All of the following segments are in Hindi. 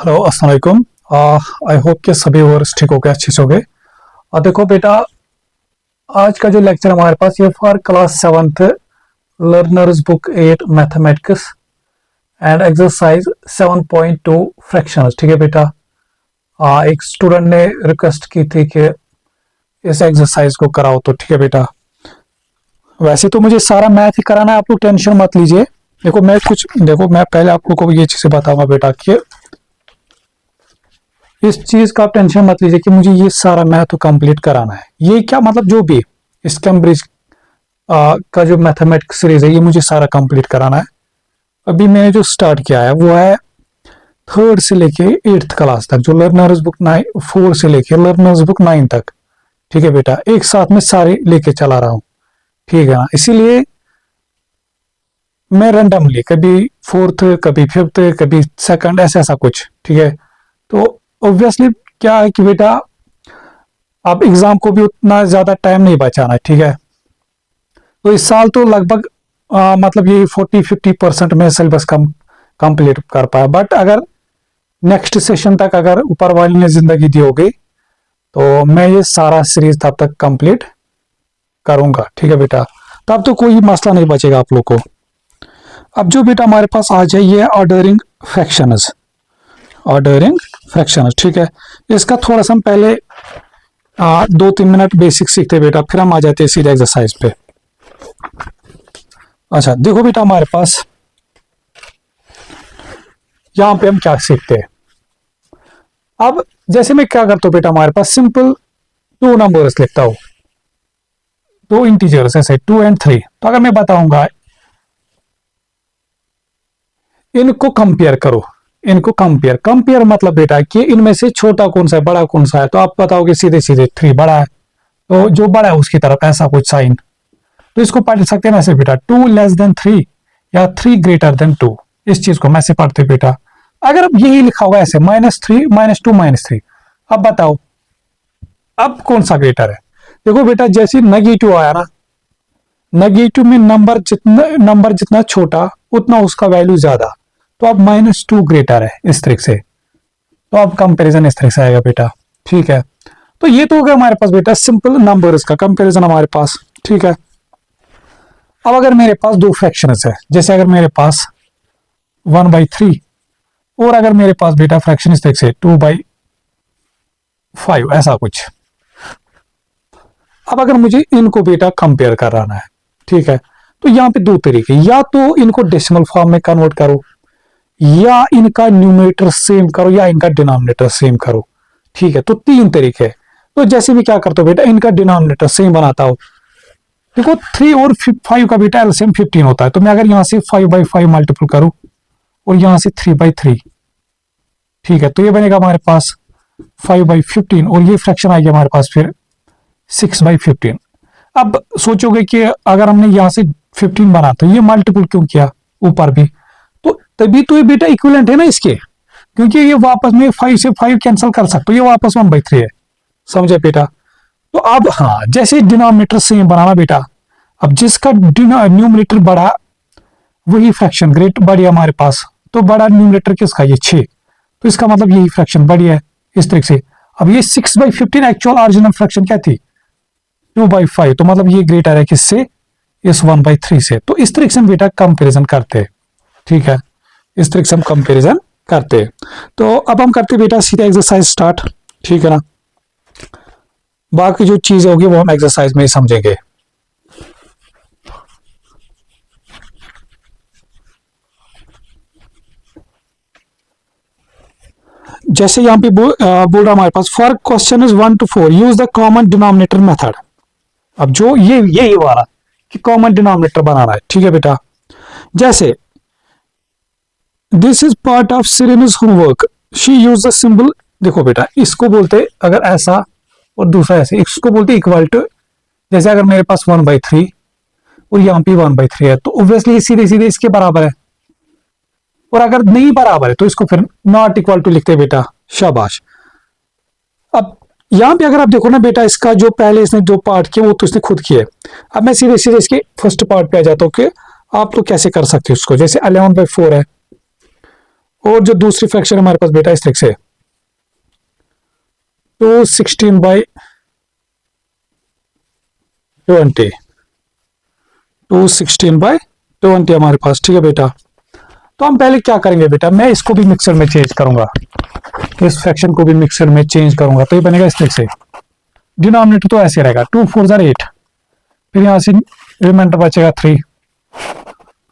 हेलो अस्सलाम वालेकुम। आई होप कि सभी वर्स ठीक हो गए, अच्छे से हो गए। देखो बेटा, आज का जो लेक्चर हमारे पास ये for class 7th learners book 8 mathematics and exercise 7.2 fractions. ठीक है बेटा, एक स्टूडेंट ने रिक्वेस्ट की थी कि इस एक्सरसाइज को कराओ, तो ठीक है बेटा। वैसे तो मुझे सारा मैथ ही कराना है, आप लोग टेंशन मत लीजिए। देखो मैं पहले आप लोग को ये चीजें बताऊंगा बेटा कि इस चीज का आप टेंशन मत लीजिए कि मुझे ये सारा मैथ तो कंप्लीट कराना है। ये क्या मतलब, जो भी इस कैम्ब्रिज का जो मैथमेटिक्स सीरीज है ये मुझे सारा कंप्लीट कराना है। अभी मैंने जो स्टार्ट किया है वो है 3rd से लेके 8th क्लास तक, जो लर्नर्स बुक 4 से लेके लर्नर्स बुक 9 तक। ठीक है बेटा, एक साथ में सारे लेके चला रहा हूँ, ठीक है ना। इसीलिए मैं रैंडमली कभी 4th, कभी 5th, कभी 2nd, ऐसा कुछ। ठीक है, तो ऑब्वियसली क्या है कि बेटा आप एग्जाम को भी उतना ज्यादा टाइम नहीं बचाना, ठीक है। तो इस साल तो लगभग मतलब ये 40-50% में सिलेबस कंप्लीट कर पाया, बट अगर नेक्स्ट सेशन तक अगर ऊपर वाले ने जिंदगी दी होगी तो मैं ये सारा सीरीज तब तक कंप्लीट करूंगा, ठीक है बेटा। तब तो कोई मसला नहीं बचेगा आप लोग को। अब जो बेटा हमारे पास आज है ये ऑर्डरिंग फ्रैक्शंस, ऑर्डरिंग फ्रैक्शंस। ठीक है, इसका थोड़ा सा हम पहले 2-3 मिनट बेसिक सीखते बेटा, फिर हम आ जाते हैं सीधे एक्सरसाइज पे। अच्छा देखो बेटा, हमारे पास यहां पे हम क्या सीखते हैं। अब जैसे मैं क्या करता हूं बेटा, हमारे पास सिंपल 2 नंबर्स लिखता हूं, 2 इंटीजर्स ऐसे 2 और 3। तो अगर मैं बताऊंगा इनको कंपेयर करो, इनको कंपेयर मतलब बेटा कि इनमें से छोटा कौन सा है, बड़ा कौन सा है, तो आप बताओगे सीधे सीधे 3 बड़ा है, तो जो बड़ा है उसकी तरफ ऐसा कुछ साइन। तो इसको पढ़ सकते हैं ना ऐसे बेटा, 2 लेस देन 3 या 3 ग्रेटर देन 2। इस चीज को मैं से पढ़ते बेटा। अगर अब यही लिखा हुआ ऐसे -3 -2 -3, अब बताओ अब कौन सा ग्रेटर है। देखो बेटा, जैसे नेगेटिव आया ना, नेगेटिव में नंबर जितना छोटा उतना उसका वैल्यू ज्यादा, तो अब -2 ग्रेटर है इस तरीके से। तो अब कंपैरिजन इस तरह से आएगा बेटा, ठीक है। तो ये तो हो गया हमारे पास बेटा सिंपल नंबर्स का कंपैरिजन हमारे पास, ठीक है। अब अगर मेरे पास 2 फ्रैक्शंस है, जैसे अगर मेरे पास 1/3 और अगर मेरे पास बेटा फ्रैक्शन इस तरह से 2/5, ऐसा कुछ। अब अगर मुझे इनको बेटा कंपेयर कराना है, ठीक है, तो यहां पे 2 तरीके, या तो इनको डेसिमल फॉर्म में कन्वर्ट करो, या इनका न्यूमरेटर सेम करो, या इनका डिनोमिनेटर सेम करो, ठीक है। तो 3 तरीके। तो जैसे भी क्या करता हूं बेटा, इनका डिनोमिनेटर सेम बनाता हूं। देखो 3 और 5 का बेटा एलसीएम 15 होता है, तो मैं अगर यहां से 5/5 मल्टीपल करूं और यहां से 3/3, ठीक है, तो ये बनेगा हमारे पास 5/15 और ये फ्रैक्शन आ गया हमारे पास फिर 6/15। अब सोचोगे कि अगर हमने यहां से 15 बना तो ये मल्टीपल क्यों किया ऊपर भी, तो तभी तो ये बेटा इक्विवेलेंट है ना इसके, क्योंकि ये वापस में 5 से 5 कैंसिल कर सकते हो, ये वापस 1/3 है, समझे बेटा। तो अब हाँ, जैसे डिनोमिनेटर सेम बनाना बेटा, अब जिसका न्यूमरेटर बड़ा वही फ्रैक्शन ग्रेट बड़ी है हमारे पास। तो बड़ा न्यूमरेटर किसका, ये 6, तो इसका मतलब यही फ्रैक्शन बड़ी है इस तरीके से। अब ये 6/15 एक्चुअल ओरिजिनल फ्रैक्शन क्या थी, 2/5, तो मतलब ये ग्रेटर है किससे, इस 1/3 से। तो इस तरीके से हम बेटा कंपेरिजन करते हैं, ठीक है, इस तरीके से हम कंपेरिजन करते हैं। तो अब हम करते बेटा सीधा एक्सरसाइज स्टार्ट, ठीक है ना। बाकी जो चीजें होगी वो हम एक्सरसाइज में ही समझेंगे। जैसे यहाँ पे बोल रहा हमारे पास for question is 1 to 4 use the common denominator method. अब जो यही वाला कि कॉमन डिनोमिनेटर बनाना है, ठीक है बेटा। जैसे this is part of Serena's homework, she use the symbol. देखो बेटा, इसको बोलते अगर ऐसा और दूसरा ऐसे, इसको बोलते इक्वल टू। जैसे अगर मेरे पास 1/3 और यहाँ पे 1/3 है, तो ऑब्वियसली सीधे सीधे इसके बराबर है, और अगर नहीं बराबर है तो इसको फिर नॉट इक्वल टू लिखते बेटा, शाबाश। अब यहां पे अगर आप देखो ना बेटा, इसका जो पहले इसने जो पार्ट किया वो तो इसने खुद किया। अब मैं सीधे सीधे इसके फर्स्ट पार्ट पे आ जाता हूं कि आप तो कैसे कर सकते हो उसको। जैसे 11/4 है और जो दूसरी फ्रैक्शन हमारे पास बेटा इस तरीके से 216/20, 216/20 हमारे पास, ठीक है बेटा। तो हम पहले क्या करेंगे बेटा, मैं इसको भी मिक्सर में चेंज करूंगा, इस फ्रैक्शन को भी मिक्सर में चेंज करूंगा, तो ये बनेगा इस तरीके से। डिनोमिनेटर तो ऐसे रहेगा 2 4 8, फिर यहां से रिमाइंडर बचेगा 3।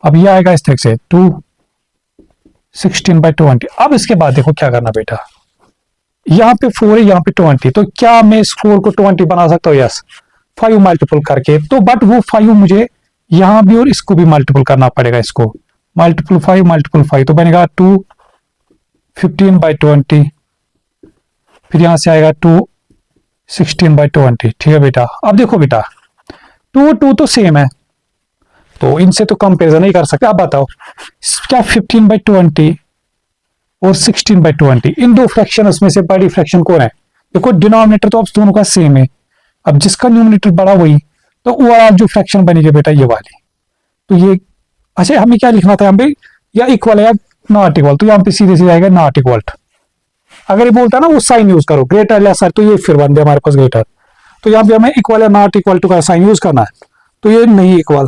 अब ये आएगा इस तरीके से 216/20। अब इसके बाद देखो क्या करना बेटा, यहाँ पे 4 है, यहाँ पे 20, तो क्या मैं इस 4 को 20 बना सकता हूँ? यस, 5 मल्टीपल करके। तो बट वो 5 मुझे यहाँ भी और इसको भी मल्टीपल करना पड़ेगा, इसको मल्टीपल 5 तो बनेगा 215/20, फिर यहां से आएगा 216/20, ठीक है बेटा। अब देखो बेटा 2 तो सेम है, तो इनसे तो कंपेरिजन नहीं कर सकते। अब बताओ क्या 15/20 और 16/20 इन दो फ्रैक्शन में से बड़ी फ्रैक्शन कौन है? देखो डिनोमिनेटर तो अब दोनों का सेम है, अब जिसका न्यूमरेटर बड़ा वही, तो ओवरऑल जो फ्रैक्शन बनेगी बेटा ये वाली। तो ये अच्छा हमें क्या लिखना था यहाँ पे, या इक्वल है या नॉट इक्वल, तो यहाँ पे सीधे सीधे आएगा नॉट इक्वल। अगर ये बोलता है ना वो साइन यूज करो, ग्रेटर लेसर, तो ये फिर बन गया हमारे पास ग्रेटर। तो यहाँ पे हमें इक्वल या नॉट इक्वल टू का साइन यूज करना है, तो ये नहीं इक्वल।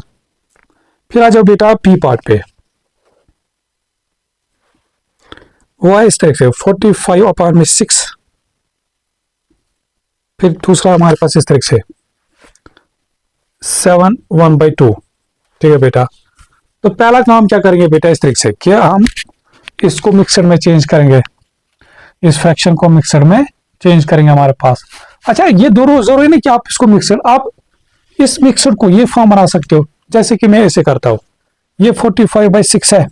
फिर आ जाओ बेटा पी पार्ट पे, वो है इस तरह से 45/6, फिर दूसरा हमारे पास इस तरह से 7 1/2, ठीक है बेटा। तो पहला काम क्या करेंगे बेटा इस तरीके से, क्या हम इसको मिक्सर में चेंज करेंगे, इस फ्रैक्शन को मिक्सर में चेंज करेंगे हमारे पास। अच्छा ये दोनों जरूरी नहीं कि आप इसको मिक्सर, आप इस मिक्सर को ये फॉर्म बना सकते हो, जैसे कि मैं ऐसे करता हूं, ये 45/6 है,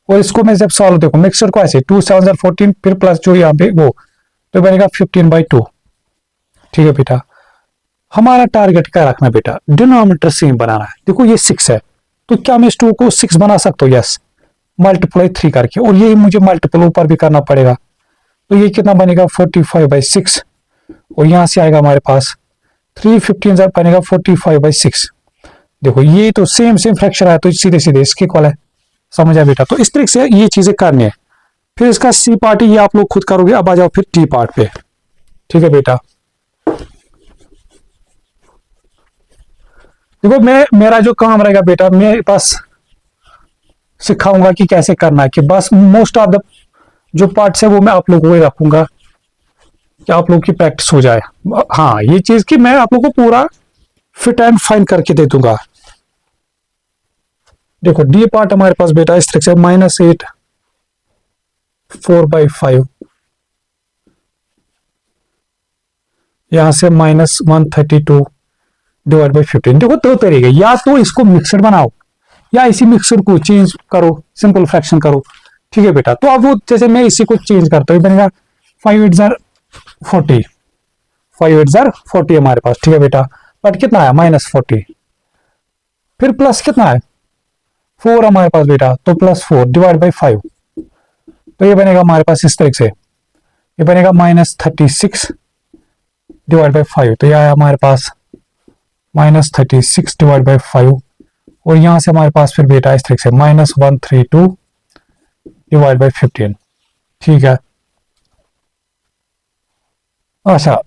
और इसको मैं जब सॉल्व देखो मिक्सर को ऐसे 2 7 14, फिर प्लस जो यहाँ पे वो, तो बनेगा 15/2, ठीक है बेटा। हमारा टारगेट क्या रखना बेटा, डिनोमिनेटर सेम बनाना है। देखो ये 6 है, तो क्या मैं इस 2 को 6 बना सकता हूँ? यस, मल्टीप्लाई 3 करके, और ये मुझे मल्टीपल ऊपर भी करना पड़ेगा, तो ये कितना बनेगा 45/6, और यहां से आएगा हमारे पास 3 15 बनेगा 45/6। देखो ये तो सेम फ्रैक्शन है, तो सीधे सीधे इसके इक्वल है, समझ आया बेटा। तो इस तरीके से ये चीजें करनी है। फिर इसका सी पार्ट ये आप लोग खुद करोगे। अब आ जाओ फिर टी पार्ट पे, ठीक है बेटा। देखो मेरा जो काम रहेगा बेटा, मैं बस सिखाऊंगा कि कैसे करना है, कि बस मोस्ट ऑफ द जो पार्ट्स है वो मैं आप लोगों को ही रखूंगा कि आप लोगों की प्रैक्टिस हो जाए। हाँ ये चीज कि मैं आप लोगों को पूरा फिट एंड फाइन करके दे दूंगा। देखो डी पार्ट हमारे पास बेटा इस तरह से -8 4/5, यहां से -132 डिवाइड बाई 15। देखो दो तरीके, या तो इसको मिक्सर बनाओ या इसी मिक्सर को चेंज करो, सिंपल फ्रैक्शन करो, ठीक है बेटा। तो अब वो जैसे मैं इसी को चेंज करता हूँ, बनेगा 5 8 40, 5 8 40 हमारे पास, ठीक है बेटा। बट कितना है -40, फिर प्लस कितना है 4 हमारे पास बेटा, तो +4 डिवाइड बाई 5, तो ये बनेगा हमारे पास इस तरीके से, ये बनेगा -36 डिवाइड बाई 5, तो ये आया हमारे पास -36 डिवाइड बाई 5, और यहां से हमारे पास फिर बेटा इस तरीके से -132 डिवाइड बाई 15, ठीक है। अच्छा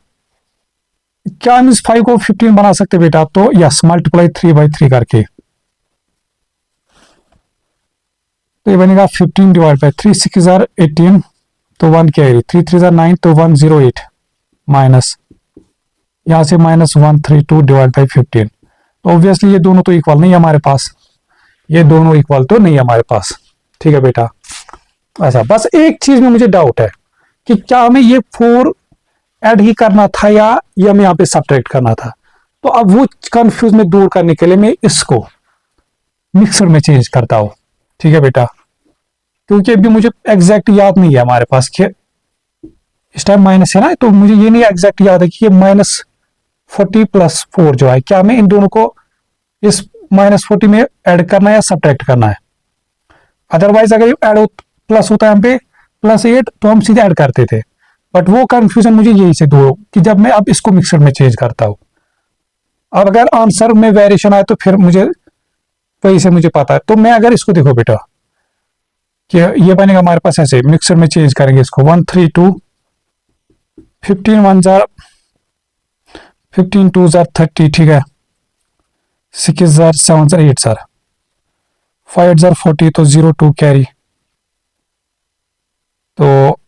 क्या हम इस 5 को 15 बना सकते बेटा? तो यस, मल्टीप्लाई 3/3 करके, तो ये बनेगा 15 डिवाइड बाई 3 6 18, तो 1 कैरी, 3 3 9, तो 108 माइनस, यहां से -132 डिवाइड बाई 15। तो ऑब्वियसली ये दोनों तो इक्वल नहीं है हमारे पास, ये दोनों इक्वल तो नहीं है हमारे पास, ठीक है बेटा। अच्छा बस एक चीज में मुझे डाउट है कि क्या हमें ये 4 ऐड ही करना था या हमें यहाँ पे सब्ट्रैक्ट करना था। तो अब वो कंफ्यूज में दूर करने के लिए मैं इसको मिक्सर में चेंज करता हूं, ठीक है बेटा, क्योंकि अभी मुझे एग्जैक्ट याद नहीं है हमारे पास कि इस टाइम माइनस है ना, तो मुझे ये नहीं एग्जैक्ट याद है कि ये -40 + 4 जो है, क्या हमें इन दोनों को इस -40 में ऐड करना है या सब्ट्रैक्ट करना है। अदरवाइज अगर ऐड प्लस होता है यहाँ पे +8, तो हम सीधे ऐड करते थे, बट वो कंफ्यूजन मुझे यही से दूर कि जब मैं अब इसको मिक्सर में चेंज करता हूं। अब अगर आंसर में वेरिएशन आए तो फिर मुझे वही से मुझे पता है। तो मैं अगर इसको देखो बेटा, कि ये बनेगा हमारे पास ऐसे, मिक्सर में चेंज करेंगे इसको, 132, 15 2 30, ठीक है, 6 7 8 सर, 5 40, तो 02 कैरी, तो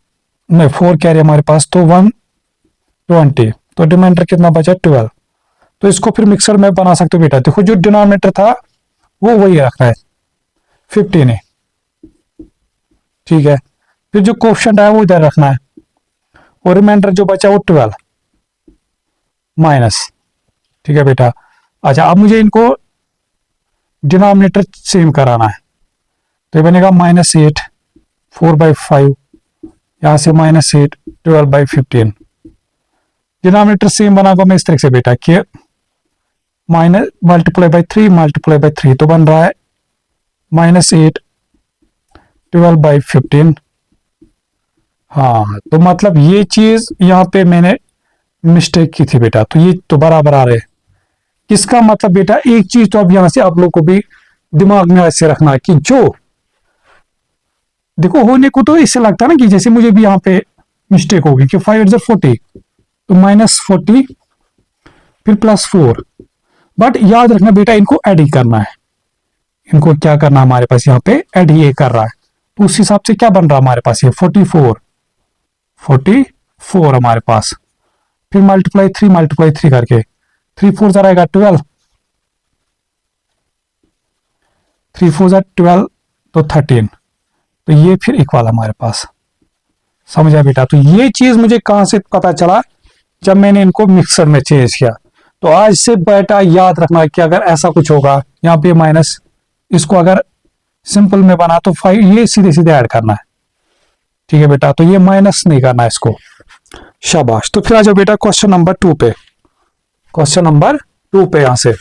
नहीं 4 कैरी हमारे पास, तो 120, तो डिनोमिनेटर कितना बचा 12। तो इसको फिर मिक्सर में बना सकते हो बेटा। देखो जो डिनोमिनेटर था वो वही रखना है 15 है, ठीक है, फिर जो कोफिशिएंट है वो इधर रखना है, और रिमाइंडर जो बचा वो 12 माइनस, ठीक है बेटा। अच्छा अब मुझे इनको डिनोमिनेटर सेम कराना है, तो ये बनेगा -8 4/5, यहां से -8 12/15। डिनोमिनेटर सेम बनाऊंगा मैं इस तरह से बेटा कि ×3 तो बन रहा है -8 12/15। हाँ तो मतलब ये चीज यहाँ पे मैंने मिस्टेक की थी बेटा, तो ये तो बराबर आ रहे हैं। इसका मतलब बेटा एक चीज तो अब यहां से आप लोग को भी दिमाग में ऐसे रखना है कि जो देखो होने को तो इससे लगता है ना कि जैसे मुझे भी यहाँ पे मिस्टेक होगी कि 5 8 40, तो -40 फिर +4, बट याद रखना बेटा इनको ऐड ही करना है, इनको क्या करना है हमारे पास यहाँ पे ऐड ये कर रहा है, तो उस हिसाब से क्या बन रहा है हमारे पास ये 44 हमारे पास, फिर मल्टीप्लाई 3 करके 3 4 रहेगा 12, 3 4 12, तो 13, तो ये फिर इक्वल हमारे पास, समझा बेटा। तो ये चीज मुझे कहां से पता चला, जब मैंने इनको मिक्सर में चेंज किया। तो आज से बेटा याद रखना कि अगर ऐसा कुछ होगा यहाँ पे माइनस, इसको अगर सिंपल में बना तो 5 ये सीधे सीधे ऐड करना है, ठीक है बेटा, तो ये माइनस नहीं करना है इसको, शाबाश। तो फिर आ जाओ बेटा क्वेश्चन नंबर 2 पे, क्वेश्चन नंबर 2 पे यहां से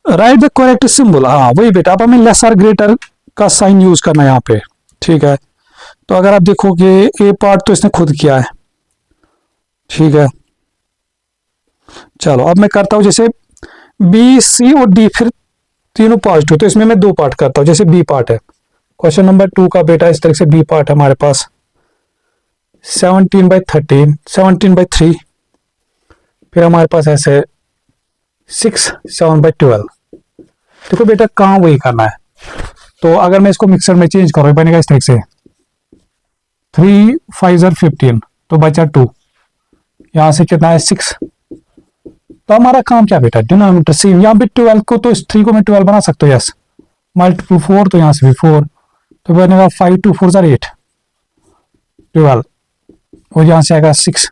राइट द करेक्ट सिंबल। हाँ वही बेटा, अब हमें लेसर ग्रेटर का साइन यूज करना है यहाँ पे, ठीक है। तो अगर आप देखोगे ए पार्ट तो इसने खुद किया है, ठीक है। चलो अब मैं करता हूं, जैसे बी सी और डी फिर तीनों पॉजिटिव, तो इसमें मैं 2 पार्ट करता हूं। जैसे बी पार्ट है क्वेश्चन नंबर 2 का बेटा, इस तरह से बी पार्ट है हमारे पास 17/13 17/3, फिर हमारे पास ऐसे 6 7/12। देखो बेटा कहाँ वही करना है, तो अगर मैं इसको मिक्सर में चेंज करूँ बनेगा इस तरह से 3 5 15, तो बचा 2, यहां से कितना है 6। तो हमारा काम क्या बेटा, डिनोमिनेटर सेम, यहाँ पे 12 को तो इस 3 को मैं 12 बना सकता हूँ, यस, मल्टीपल 4, तो यहां से भी 4, तो बनेगा 5 2 4 8 12, और यहां से आएगा 6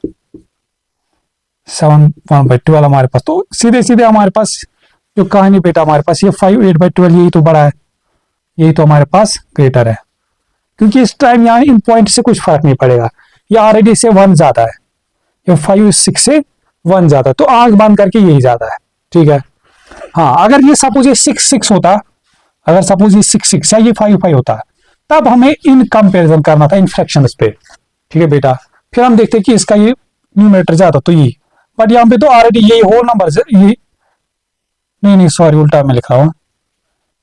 7 1/12 हमारे पास। तो सीधे सीधे हमारे पास जो कहानी बेटा हमारे पास ये 5 8/12 यही तो बड़ा है, यही तो हमारे पास ग्रेटर है, क्योंकि इस टाइम यहाँ इन पॉइंट से कुछ फर्क नहीं पड़ेगा, ये ऑलरेडी से 1 ज्यादा है, ये 5 6 से 1 ज्यादा, तो आंख बंद करके यही ज्यादा है, ठीक है। हाँ अगर ये सपोज ये 6 6 होता, अगर सपोज ये 6 6 या ये 5 5 होता, तब हमें इन कंपेरिजन करना था इन फ्रैक्शंस पे, ठीक है बेटा। फिर हम देखते हैं कि इसका ये न्यूमरेटर ज्यादा तो ये, बट यहाँ पे तो ऑलरेडी यही होल नंबर, ये नहीं सॉरी उल्टा मैं लिखा हूं,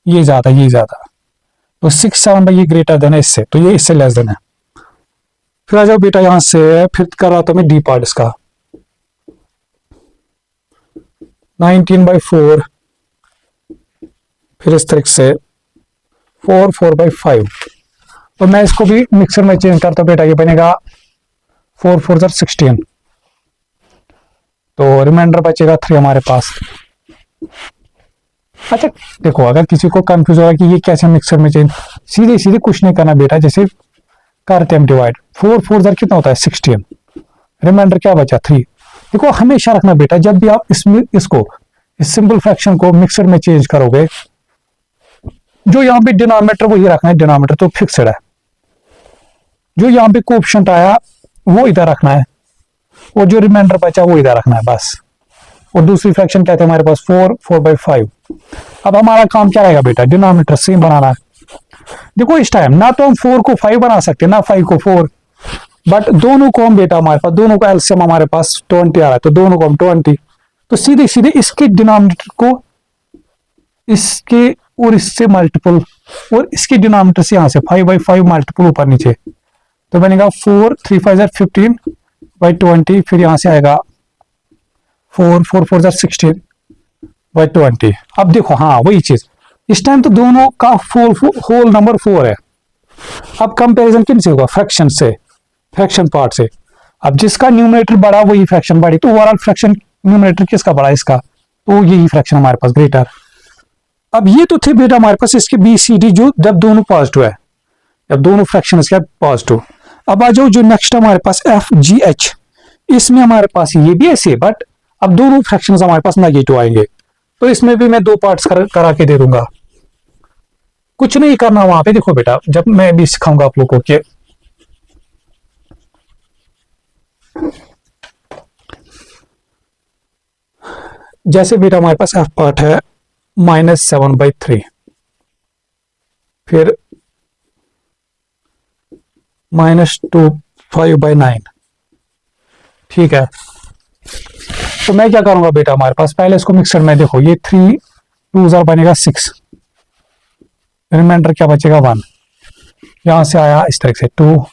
ये ज्यादा तो 6 7 भाई ये ग्रेटर देन है इससे, तो ये इससे लेस देन है। फिर आ जाओ बेटा यहां से, फिर कर रहा था मैं डी पार्ट इसका 19/4, फिर इस तरीके से 4 4/5, तो मैं इसको भी मिक्सर में चेंज करता हूं बेटा, ये बनेगा 4 4 16, तो रिमाइंडर बचेगा 3 हमारे पास। अच्छा देखो अगर किसी को कंफ्यूज होगा कि ये कैसे मिक्सर में चेंज, सीधे सीधे कुछ नहीं करना बेटा, जैसे करते हैं डिवाइड, 4 4 कितना होता है 16, रिमाइंडर क्या बचा 3। देखो हमेशा रखना बेटा, जब भी आप इसमें इसको इस सिंपल फ्रैक्शन को मिक्सर में चेंज करोगे, जो यहाँ पे डिनोमिनेटर वही रखना है, डिनोमिनेटर तो फिक्स्ड है, जो यहाँ पे कोएफिशिएंट आया वो इधर रखना है, और जो रिमाइंडर बचा वो इधर रखना है बस। और दूसरी फ्रैक्शन क्या थे हमारे पास 4 4/5। अब हमारा काम क्या रहेगा बेटा, डिनोमिनेटर सेम बनाना है, देखो इस टाइम ना तो हम 4 को 5 बना सकते ना 5 को 4, बट दोनों को हम बेटा हमारे पास दोनों को एलसीएम हमारे पास 20 आ रहा है, तो दोनों को हम 20, तो सीधे सीधे इसके डिनोमिनेटर को इसके और इससे मल्टीपल और इसके डिनोमिनेटर से यहां से 5/5 मल्टीपल ऊपर नीचे, तो बनेगा 4 3 5 15/20, फिर यहां से आएगा 4 4 4 16/20। अब देखो हाँ वही चीज, इस टाइम तो दोनों का होल नंबर 4 है। अब कंपैरिजन किन से होगा? फ्रैक्शन से, फ्रैक्शन पार्ट से। अब जिसका न्यूमरेटर बड़ा वही फ्रैक्शन बड़ी, तो ओवरऑल फ्रैक्शन न्यूमरेटर किसका बड़ा? इसका, तो यही फ्रैक्शन हमारे पास ग्रेटर। अब ये तो थे बेटा हमारे पास इसके बी सी डी जो जब दोनों पॉजिटिव है, जब दोनों फ्रैक्शन इसके पॉजिटिव। अब आ जाओ जो नेक्स्ट हमारे पास एफ जी एच, इसमें हमारे पास ये भी ऐसे, बट अब दोनों फ्रैक्शन हमारे पास नेगेटिव आएंगे, तो इसमें भी मैं 2 पार्ट्स करा के दे दूंगा। कुछ नहीं करना वहां पे, देखो बेटा जब मैं भी सिखाऊंगा आप लोगों को कि जैसे बेटा हमारे पास एफ पार्ट है -7/3, फिर -5/9, ठीक है। तो मैं क्या करूंगा बेटा हमारे पास पहले इसको मिक्सर में, देखो ये 3 2 बनेगा 6, रिमाइंडर क्या बचेगा 1, यहां से आया इस तरह से 2।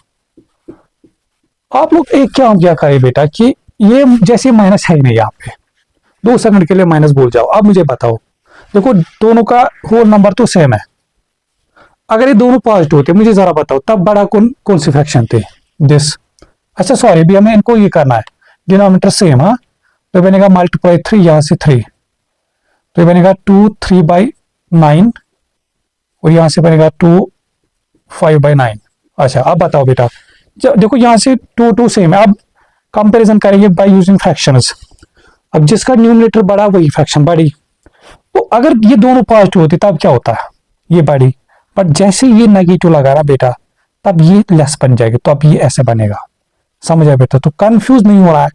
आप लोग एक क्या करें बेटा कि ये जैसे माइनस है ही नहीं, यहाँ पे 2 सेकंड के लिए माइनस भूल जाओ। अब मुझे बताओ, देखो दोनों का होल नंबर तो सेम है, अगर ये दोनों पॉजिटिव होते मुझे जरा बताओ तब बड़ा कौन सी फ्रैक्शन थे? दिस। अच्छा सॉरी भी हमें इनको ये करना है, डिनोमिनेटर सेम, हाँ, तो बनेगा मल्टीप्लाई 3, यहां से 3, तो बनेगा 2 3/9, और यहां से बनेगा 2 5/9। अच्छा अब बताओ बेटा, देखो यहां से 2 2 सेम है, अब कंपैरिजन करेंगे बाय यूजिंग फ्रैक्शंस। अब जिसका न्यूमरेटर बड़ा वही फ्रैक्शन बड़ी, तो अगर ये दोनों पॉजिटिव होते तब क्या होता है? ये बड़ी, बट जैसे ये नेगेटिव लगा रहा बेटा तब ये लेस बन जाएगी, तो अब ये ऐसे बनेगा, समझ आया बेटा? तो कंफ्यूज नहीं हो रहा है,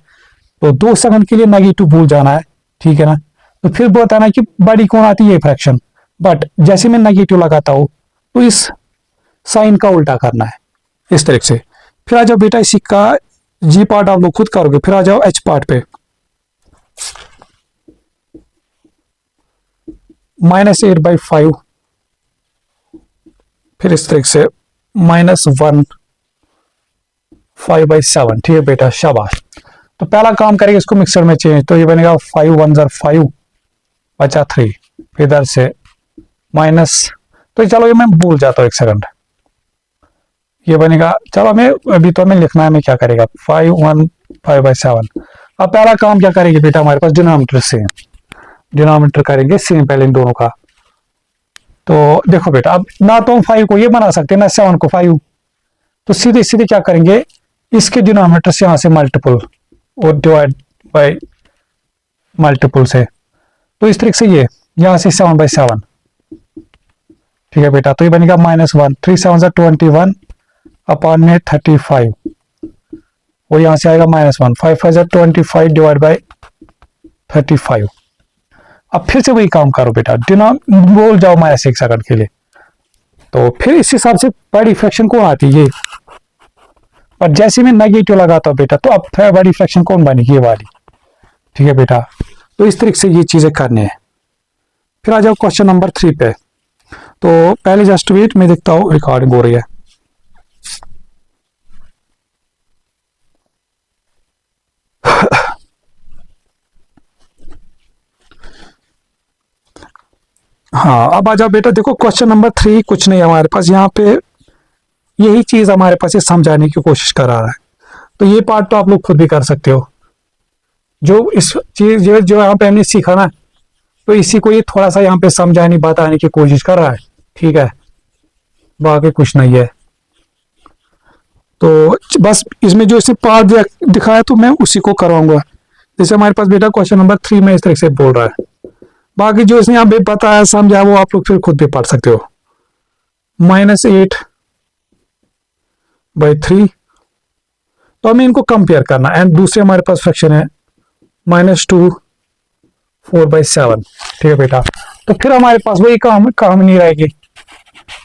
तो 2 सेकंड के लिए नेगेटिव भूल जाना है, ठीक है ना। तो फिर बताना कि बड़ी कौन आती है फ्रैक्शन, बट जैसे मैं नेगेटिव लगाता हूं तो इस साइन का उल्टा करना है इस तरह से। फिर आ जाओ बेटा इसी का जी पार्ट आप लोग खुद करोगे, फिर आ जाओ एच पार्ट पे, -8/5, फिर इस तरह से -1 5/7, ठीक है बेटा शाबाश। तो पहला काम करेंगे इसको मिक्सर में चेंज, तो ये बनेगा 5 1 5 बचा 3, फिर इधर से माइनस, तो चलो ये मैं भूल जाता हूँ 1 सेकंड, ये बनेगा, चलो मैं अभी तो हमें लिखना है, मैं क्या करेगा 5 1 5/7। अब पहला काम क्या करेंगे बेटा हमारे पास डिनोमिनेटर सेम, डिनोमिनेटर करेंगे सेम पहले इन दोनों का। तो देखो बेटा अब ना तो हम 5 को ये बना सकते ना 7 को 5, तो सीधे सीधे क्या करेंगे इसके डिनोमिनेटर से यहां से मल्टीपल और डिवाइड बाय मल्टीपल से, तो इस तरीके से ये यहां से 7/7, ठीक है बेटा। तो ये बनेगा -1, 3 7 21 अपॉन में 35, और यहां से आएगा -1, 5 5 25 डिवाइड बाय 35। अब फिर से वही काम करो बेटा, बोल जाओ -1 सेकंड के लिए, तो फिर इस हिसाब से बड़ी फ्रैक्शन कौन आती है ये, और जैसे मैं नेगेटिव लगाता हूं बेटा तो अब बड़ी फ्रैक्शन कौन बनेगी? ये वाली, ठीक है बेटा। तो इस तरीके से ये चीजें करनी है। फिर आ जाओ क्वेश्चन नंबर 3 पे, तो पहले जस्ट वेट मैं देखता हूं रिकॉर्डिंग हो रही है। हाँ अब आ जाओ बेटा, देखो क्वेश्चन नंबर 3 कुछ नहीं हमारे पास, यहाँ पे यही चीज हमारे पास ये समझाने की कोशिश कर रहा है। तो ये पार्ट तो आप लोग खुद भी कर सकते हो, जो इस चीज जो यहाँ पे हमने सीखा ना, तो इसी को ये थोड़ा सा यहाँ पे समझाने बताने की कोशिश कर रहा है, ठीक है, बाकी कुछ नहीं है। तो बस इसमें जो इसे पार्ट दिखाया तो मैं उसी को करवाऊंगा। जैसे हमारे पास बेटा क्वेश्चन नंबर 3 में इस तरह से बोल रहा है, बाकी जो इसने यहाँ पे बताया समझा वो आप लोग फिर खुद भी पढ़ सकते हो। -8/3, तो हमें इनको कंपेयर करना, एंड दूसरे हमारे पास फ्रैक्शन है -2 4/7, ठीक है बेटा। तो फिर हमारे पास वही काम नहीं रहेगी,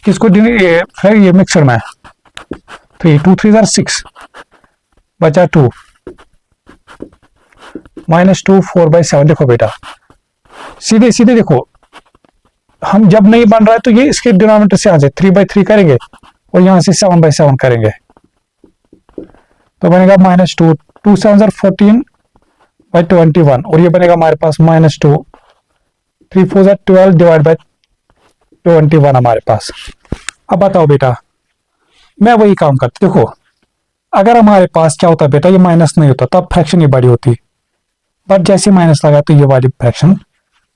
किसको ये मिक्सर में 3 2 3 6 बचा 2 -2 4/7। देखो बेटा सीधे सीधे देखो, हम जब नहीं बन रहा है तो ये इसके डिनोमिनेटर से यहाँ से 3/3 करेंगे और यहाँ से 7/7 करेंगे तो बनेगा -2 2 7 14/21 और ये बनेगा हमारे पास -2 3 4 12 डिवाइड बाय 21 हमारे पास। अब बताओ बेटा, मैं वही काम करता, देखो अगर हमारे पास क्या होता बेटा, ये माइनस नहीं होता तब फ्रैक्शन ये बड़ी होती, बट जैसे माइनस लगा तो ये वाली फ्रैक्शन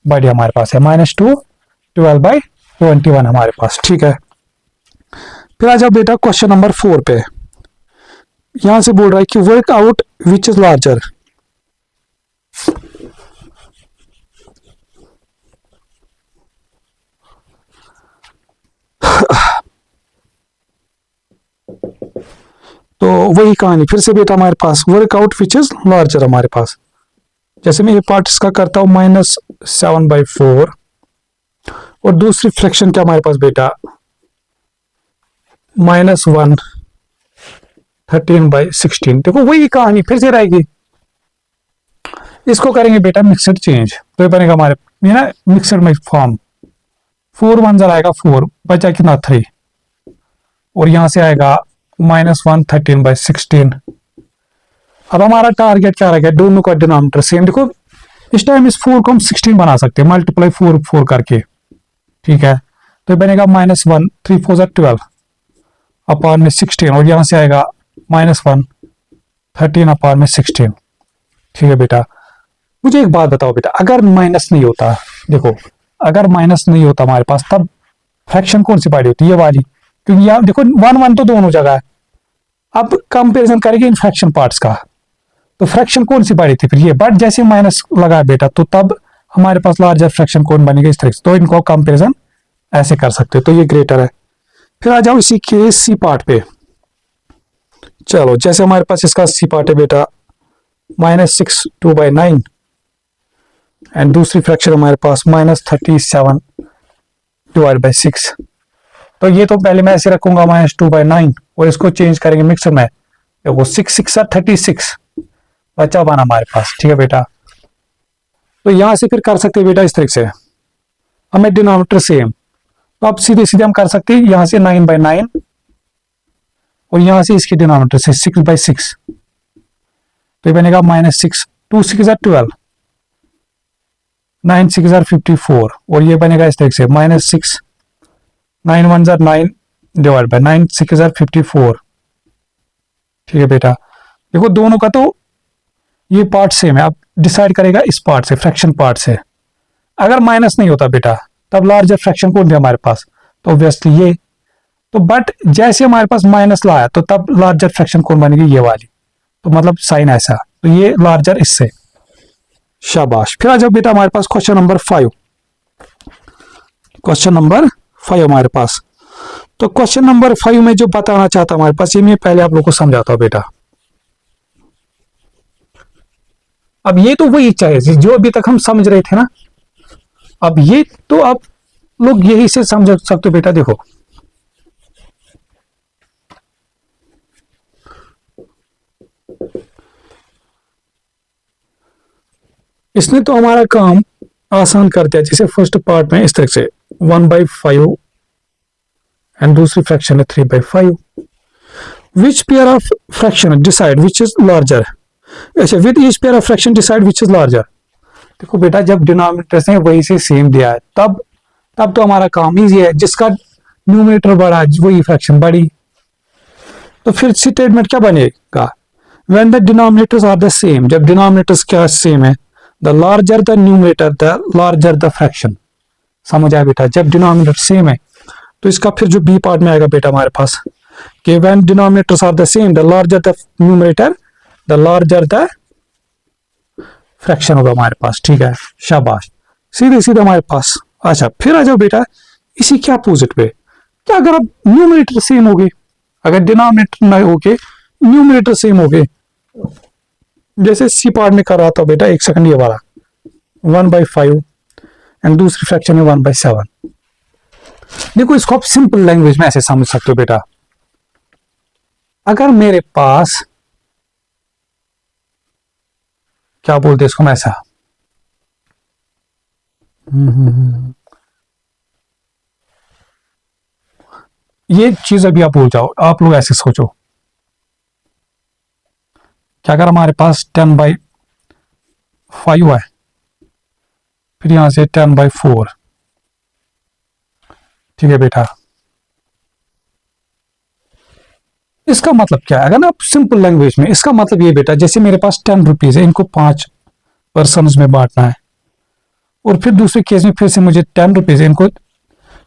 बड़ी हमारे पास है, -2 12/21 हमारे पास। ठीक है, फिर आ जाओ बेटा क्वेश्चन नंबर 4 पे। यहां से बोल रहा है कि work out which is larger. तो वही कहानी फिर से बेटा, हमारे पास work out which is larger हमारे पास, जैसे मैं ये पार्ट इसका करता हूं -7/4 और दूसरी फ्रैक्शन क्या हमारे पास बेटा -1 13/16। देखो वही कहानी फिर से रहेगी, इसको करेंगे बेटा मिक्सड चेंज तो ये बनेगा हमारे ये ना मिक्सड में फॉर्म 4 1 आएगा 4 बचा कितना 3 और यहां से आएगा -1 13/16। अब हमारा टारगेट क्या रहेगा, दोनों का डिनोमिनेटर सेम। देखो इस टाइम इस 4 को हम 16 बना सकते हैं मल्टीप्लाई 4 4 करके। ठीक है, तो ये बनेगा -1 3 4 12 अपॉन में 16 और यहां से आएगा -1 13 अपॉन में 16। ठीक है बेटा, मुझे एक बात बताओ बेटा, अगर माइनस नहीं होता, देखो अगर माइनस नहीं होता हमारे पास तब फ्रैक्शन कौन सी बड़ी होती है, ये वाली, क्योंकि यहाँ देखो 1 1 तो दोनों जगह है। अब कंपैरिजन करेंगे इन फ्रैक्शन पार्ट्स का, तो फ्रैक्शन कौन सी बड़ी थी फिर ये, बट जैसे माइनस लगा बेटा तो तब हमारे पास लार्जर फ्रैक्शन कौन बनेगा इस तरह से, तो इनको कंपैरिजन ऐसे कर सकते हो, तो ये ग्रेटर है। फिर आ जाओ इसी के सी पार्ट पे। चलो जैसे हमारे पास इसका सी पार्ट है बेटा -6 2/9 एंड दूसरी फ्रैक्शन हमारे पास -37 डिवाइड बाय 6। तो ये तो पहले मैं ऐसे रखूंगा -2/9 और इसको चेंज करेंगे मिक्सर में, देखो 6 6 36 बचा बना हमारे पास। ठीक है बेटा, तो यहां से फिर कर सकते हैं बेटा इस तरह से, हमें डिनोमिनेटर सेम, तो अब सीधे सीधे हम कर सकते हैं यहां से 9/9 और यहां से इसके डिनोमिनेटर से 6/6 तो ये बनेगा -6 2 6 12 9 6 54 और ये बनेगा इस तरह से -6 9 1 9 डिवाइड बाय 9 6 54। ठीक है बेटा, देखो दोनों का तो ये पार्ट सेम है, अब डिसाइड करेगा इस पार्ट से, फ्रैक्शन पार्ट से। अगर माइनस नहीं होता बेटा तब लार्जर फ्रैक्शन कौन थे हमारे पास, तो ऑब्वियसली ये, तो बट जैसे हमारे पास माइनस लाया तो तब लार्जर फ्रैक्शन कौन बनेगी, ये वाली, तो मतलब साइन ऐसा, तो ये लार्जर इससे। शाबाश। फिर आ जाओ बेटा हमारे पास क्वेश्चन नंबर 5। क्वेश्चन नंबर 5 हमारे पास, तो क्वेश्चन नंबर 5 में जो बताना चाहता हमारे पास, ये मैं पहले आप लोगों को समझाता हूं बेटा। अब ये तो वही चाहिए जो अभी तक हम समझ रहे थे ना, अब ये तो आप लोग यही से समझ सकते हो बेटा। देखो इसने तो हमारा काम आसान कर दिया, जैसे फर्स्ट पार्ट में इस तरह से 1/5 एंड दूसरी फ्रैक्शन है 3/5। Which pair of fraction decide which is larger, अच्छा with each pair of fraction decide which is larger. देखो बेटा जब डिनोमिनेटर्स ने वही से सेम दिया है तब तो हमारा काम इजी है, जिसका न्यूमरेटर बड़ा वही फ्रैक्शन बड़ी, तो फिर स्टेटमेंट क्या बनेगा, when the denominators are the same, जब डिनोमिनेटर्स क्या सेम है, the larger the numerator the larger the fraction. समझ आया बेटा, जब डिनोमिनेटर सेम है तो इसका फिर जो बी पार्ट में आएगा बेटा हमारे पास कि when denominators are the same the larger the numerator the larger the fraction होगा हमारे पास। ठीक है, शाबाश, सीधे सीधे हमारे पास। अच्छा फिर आ जाओ बेटा इसी के अपोजिट पे, क्या अगर अब न्यूमरेटर सेम हो गए, अगर डिनोमिनेटर ना हो के न्यूमरेटर सेम हो गए, जैसे सी पार्ट में कर रहा था बेटा, एक सेकंड ये वाला 1/5 एंड दूसरी फ्रैक्शन है 1/7। देखो इसको आप सिंपल लैंग्वेज में ऐसे समझ सकते हो बेटा। अगर मेरे पास, क्या बोलते हैं इसको, मैं ऐसा, ये चीज अभी आप भूल जाओ, आप लोग ऐसे सोचो कि अगर हमारे पास 10/5 है, फिर यहां से 10/4, ठीक है बेटा। इसका मतलब क्या है, अगर ना आप सिंपल लैंग्वेज में, इसका मतलब ये बेटा, जैसे मेरे पास 10 रुपीज है, इनको 5 पर्सन में बांटना है, और फिर दूसरे केस में फिर से मुझे 10 रुपीज है, इनको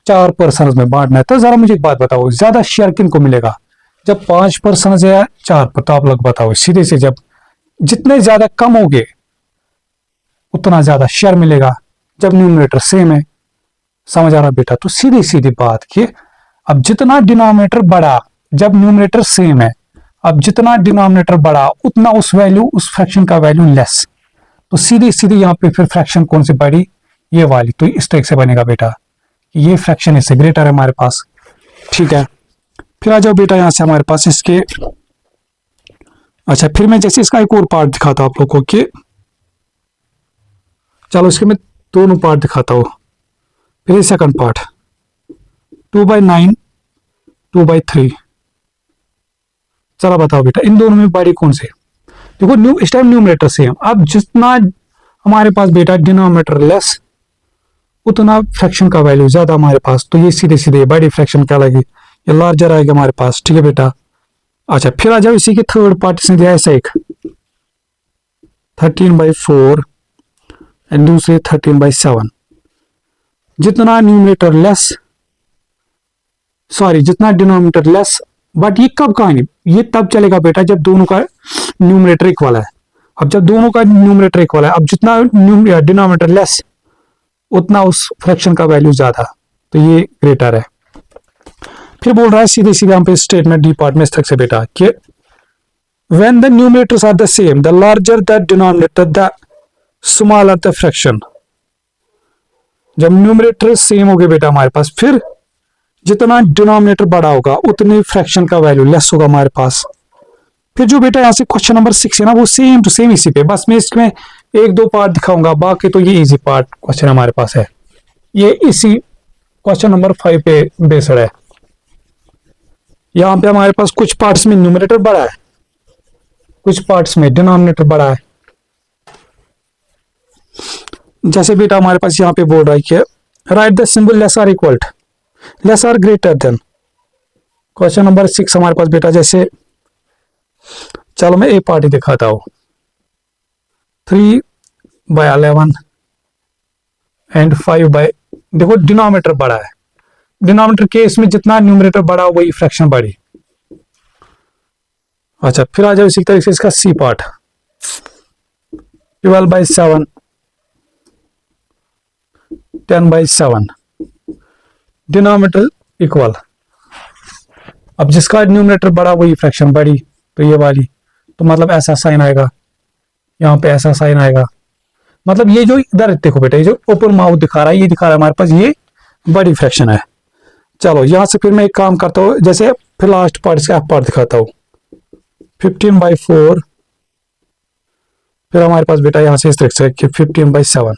4 पर्सन में बांटना है। तो जरा मुझे एक बात बताओ, ज्यादा शेयर किन को मिलेगा, जब 5 पर्सन या 4 पर? तो आप लोग बताओ सीधे से, जब जितने ज्यादा कम होंगे उतना ज्यादा शेयर मिलेगा, जब न्यूमरेटर सेम है। समझ आ रहा बेटा? तो सीधी सीधी बात कि अब जितना डिनोमिनेटर बड़ा, जब न्यूमरेटर सेम है, अब जितना डिनोमिनेटर बड़ा उतना उस वैल्यू, उस फ्रैक्शन का वैल्यू लेस। तो सीधी सीधी यहाँ पे फिर फ्रैक्शन कौन सी बड़ी, ये वाली। तो इस तरह से बनेगा बेटा, ये फ्रैक्शन इससे ग्रेटर है हमारे पास, ठीक है। फिर आ जाओ बेटा यहां से हमारे पास इसके, अच्छा फिर मैं जैसे इसका एक और पार्ट दिखाता हूं आप लोग को कि, चलो इसके मैं दोनों पार्ट दिखाता हूं। फिर सेकंड पार्ट 2/9, 2/3। चलो बताओ बेटा इन दोनों में बड़ी कौन सी? देखो इस टाइम न्यूमरेटर सेम, अब जितना हमारे पास बेटा डिनोमिनेटर लेस, उतना फ्रैक्शन का वैल्यू ज्यादा हमारे पास। तो ये सीधे सीधे बड़ी फ्रैक्शन क्या लगेगी, ये लार्जर आएगा हमारे पास, ठीक है बेटा। अच्छा फिर आ जाओ इसी के थर्ड पार्ट, इसने दिया ऐसा एक 13/4 एंड दूसरे 13/7। जितना न्यूमरेटर लेस, सॉरी जितना डिनोमिनेटर लेस, बट ये कब कहानी, ये तब चलेगा बेटा जब दोनों का न्यूमरेटर इक्वल है। अब जब दोनों का न्यूमरेटर इक्वल है, अब जितना डिनोमिनेटर लेस उतना उस फ्रैक्शन का वैल्यू ज्यादा, तो ये ग्रेटर है। फिर बोल रहा है सीधे सीधे हम पे स्टेटमेंट डी पार्ट में इस तरह से बेटा कि when the numerators are the same, the larger the denominator, the smaller the fraction। जब न्यूमरेटर सेम हो गए बेटा हमारे पास, फिर जितना डिनोमिनेटर बड़ा होगा उतनी फ्रैक्शन का वैल्यू लेस होगा हमारे पास। फिर जो बेटा यहाँ से क्वेश्चन नंबर 6 है ना, वो सेम टू सेम इसी पे, बस मैं इसमें एक दो पार्ट दिखाऊंगा, बाकी तो ये इजी पार्ट क्वेश्चन हमारे पास है, ये इसी क्वेश्चन नंबर 5 पे बेस्ड है। यहाँ पे हमारे पास कुछ पार्ट्स में न्यूमरेटर बड़ा है, कुछ पार्ट्स में डिनोमिनेटर बड़ा है। जैसे बेटा हमारे पास यहाँ पे बोल रहा है कि right the symbol less or equal, less or greater than. Question number 6 हमारे पास बेटा, जैसे चलो मैं एक पार्टी दिखाता हूं, 3/11 एंड 5 देखो डिनोमिनेटर बड़ा है, डिनोमिनेटर केस में जितना न्यूमरेटर बड़ा वही फ्रैक्शन बड़ी। अच्छा फिर आ जाओ इसी तरीके से इसका सी पार्ट 12/7, 10/7, डिनोमिनेटर इक्वल। अब जिसका न्यूमरेटर बड़ा वही फ्रैक्शन बड़ी, तो ये वाली, तो मतलब ऐसा साइन आएगा, यहाँ पे ऐसा साइन आएगा। मतलब ये जो इधर देखो बेटा, ये जो ओपन माउथ दिखा रहा है, ये दिखा रहा है हमारे पास ये बड़ी फ्रैक्शन है। चलो यहां से फिर मैं एक काम करता हूँ, जैसे फिर लास्ट पार्ट इसका पार्ट दिखाता हूँ 15/4। फिर हमारे पास बेटा यहाँ से इस तरह से 15/7।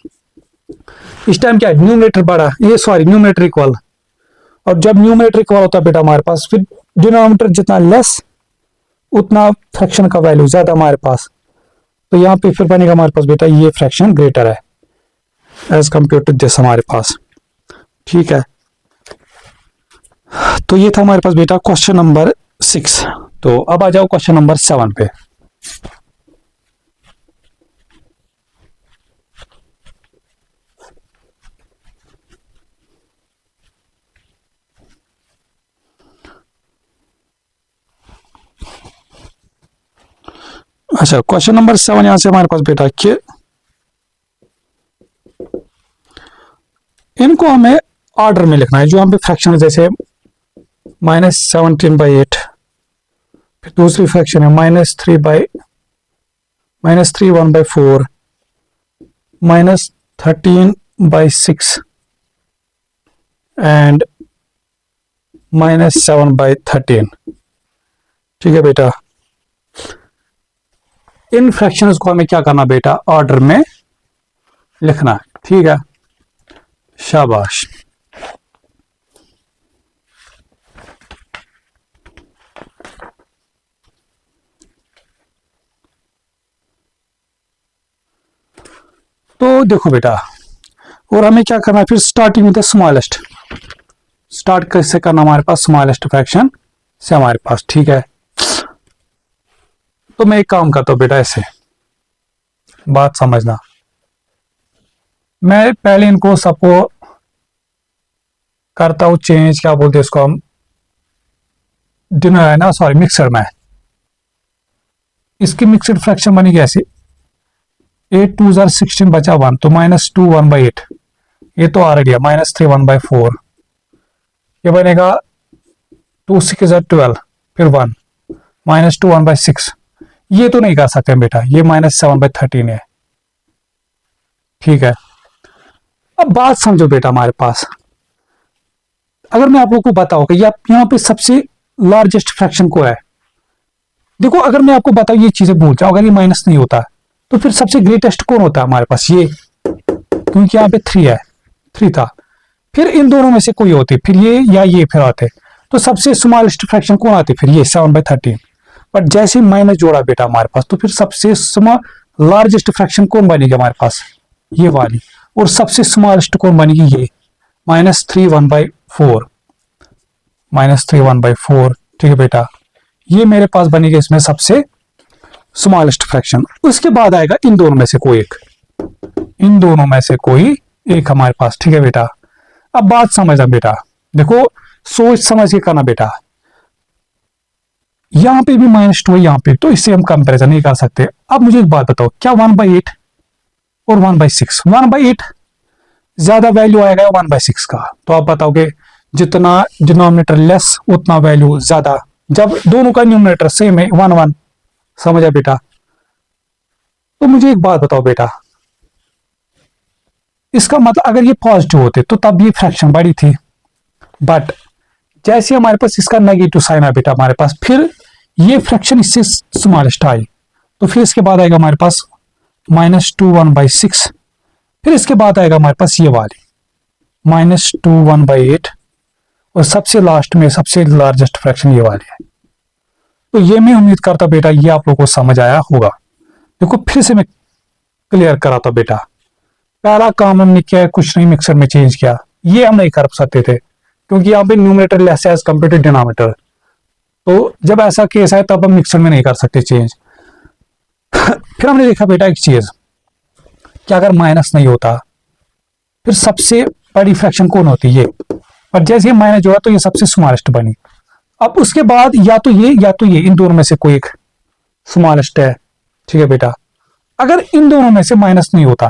इस टाइम क्या है, न्यूमरेटर बड़ा, ये सॉरी न्यूमरेटर इक्वल, और जब न्यूमरेटर इक्वल होता है बेटा हमारे पास, फिर डिनोमिनेटर जितना लेस उतना फ्रैक्शन का वैल्यू ज्यादा हमारे पास। तो यहाँ पे फिर बनेगा हमारे पास बेटा ये फ्रैक्शन ग्रेटर है एज कंपेयर टू दिस हमारे पास, ठीक है। तो ये था हमारे पास बेटा क्वेश्चन नंबर 6। तो अब आ जाओ क्वेश्चन नंबर 7 पे। अच्छा क्वेश्चन नंबर 7 यहां से हमारे पास बेटा कि इनको हमें ऑर्डर में लिखना है, जो हम पे फ्रैक्शन है, जैसे -17/8, फिर दूसरी फ्रैक्शन है -3/1/4, -13/6 एंड -7/13। ठीक है बेटा, इन फ्रैक्शंस को हमें क्या करना बेटा, ऑर्डर में लिखना है। ठीक है, शाबाश। तो देखो बेटा, और हमें क्या करना है फिर, starting with the smallest. Start कैसे करना, हमारे पास स्मॉलेस्ट फ्रैक्शन से हमारे पास। ठीक है, तो मैं एक काम करता हूं बेटा, ऐसे बात समझना। मैं पहले इनको सबको करता हूं चेंज, क्या बोलते हैं इसको हम, डिनर है ना, सॉरी मिक्सर में। इसकी मिक्सड फ्रैक्शन बनेगी ऐसे, 8 2 16 बचा 1, तो -2 1/8। ये तो ऑलरेडी है, -3 1/4। ये बनेगा 2 6 12, फिर 1, -2 1/6। ये तो नहीं कर सकते बेटा, ये -7/13 है। ठीक है, अब बात समझो बेटा, हमारे पास अगर मैं आप लोग को बताऊं कि यहाँ पे सबसे लार्जेस्ट फ्रैक्शन को है, देखो अगर मैं आपको बताऊं ये चीजें भूल जाओ, अगर ये माइनस नहीं होता तो फिर सबसे ग्रेटेस्ट कौन होता है हमारे पास, ये, क्योंकि यहाँ पे 3 है, 3 था। फिर इन दोनों में से कोई होती, फिर ये या ये फिर आते, तो सबसे स्मॉलेस्ट फ्रैक्शन कौन आते, फिर ये 7/13। बट जैसे माइनस जोड़ा बेटा हमारे पास, तो फिर सबसे लार्जेस्ट फ्रैक्शन कौन बनेगी हमारे पास, ये वाली। और सबसे स्मॉलेस्ट कौन बनेगी, ये -3 1/4, -3 1/4। ठीक है बेटा, ये मेरे पास बनेगी इसमें सबसे स्मॉलेस्ट फ्रैक्शन। उसके बाद आएगा इन दोनों में से कोई एक, इन दोनों में से कोई एक हमारे पास। ठीक है बेटा, अब बात समझना बेटा, देखो सोच समझ के करना बेटा। यहां पे भी -2 है यहाँ पे, तो इससे हम कंपैरिजन नहीं कर सकते। अब मुझे एक बात बताओ, क्या 1/8 और 1/6, 1/8 ज्यादा वैल्यू आएगा 1/6 का? तो आप बताओगे जितना डिनोमिनेटर लेस उतना वैल्यू ज्यादा, जब दोनों का न्यूमरेटर सेम है 1 1। समझा बेटा? तो मुझे एक बात बताओ बेटा, इसका मतलब अगर ये पॉजिटिव होते तो तब ये फ्रैक्शन बड़ी थी, बट जैसे हमारे पास इसका नेगेटिव साइन है बेटा हमारे पास, फिर ये फ्रैक्शन इससे स्मॉलेस्ट आई, तो फिर इसके बाद आएगा हमारे पास -2 1/6। फिर इसके बाद आएगा हमारे पास ये वाली -2 1/8, और सबसे लास्ट में सबसे लार्जेस्ट फ्रैक्शन ये वाली है। तो ये मैं उम्मीद करता बेटा ये आप लोगों को समझ आया होगा। देखो फिर से मैं क्लियर कराता बेटा, पहला काम हमने किया है, कुछ नहीं मिक्सर में चेंज किया, ये हम नहीं कर सकते थे क्योंकि यहाँ पे न्यूमरेटर लेस है एज कम्पेयर टू डिनोमिनेटर। तो जब ऐसा केस है तब हम मिक्सर में नहीं कर सकते चेंज। फिर हमने देखा बेटा एक चीज, कि अगर माइनस नहीं होता फिर सबसे बड़ी फ्रैक्शन कौन होती है, ये, और जैसे माइनस जोड़ा तो ये सबसे स्मॉलेस्ट बनी। अब उसके बाद या तो ये इन दोनों में से कोई एक स्मॉलेस्ट है। ठीक है बेटा, अगर इन दोनों में से माइनस नहीं होता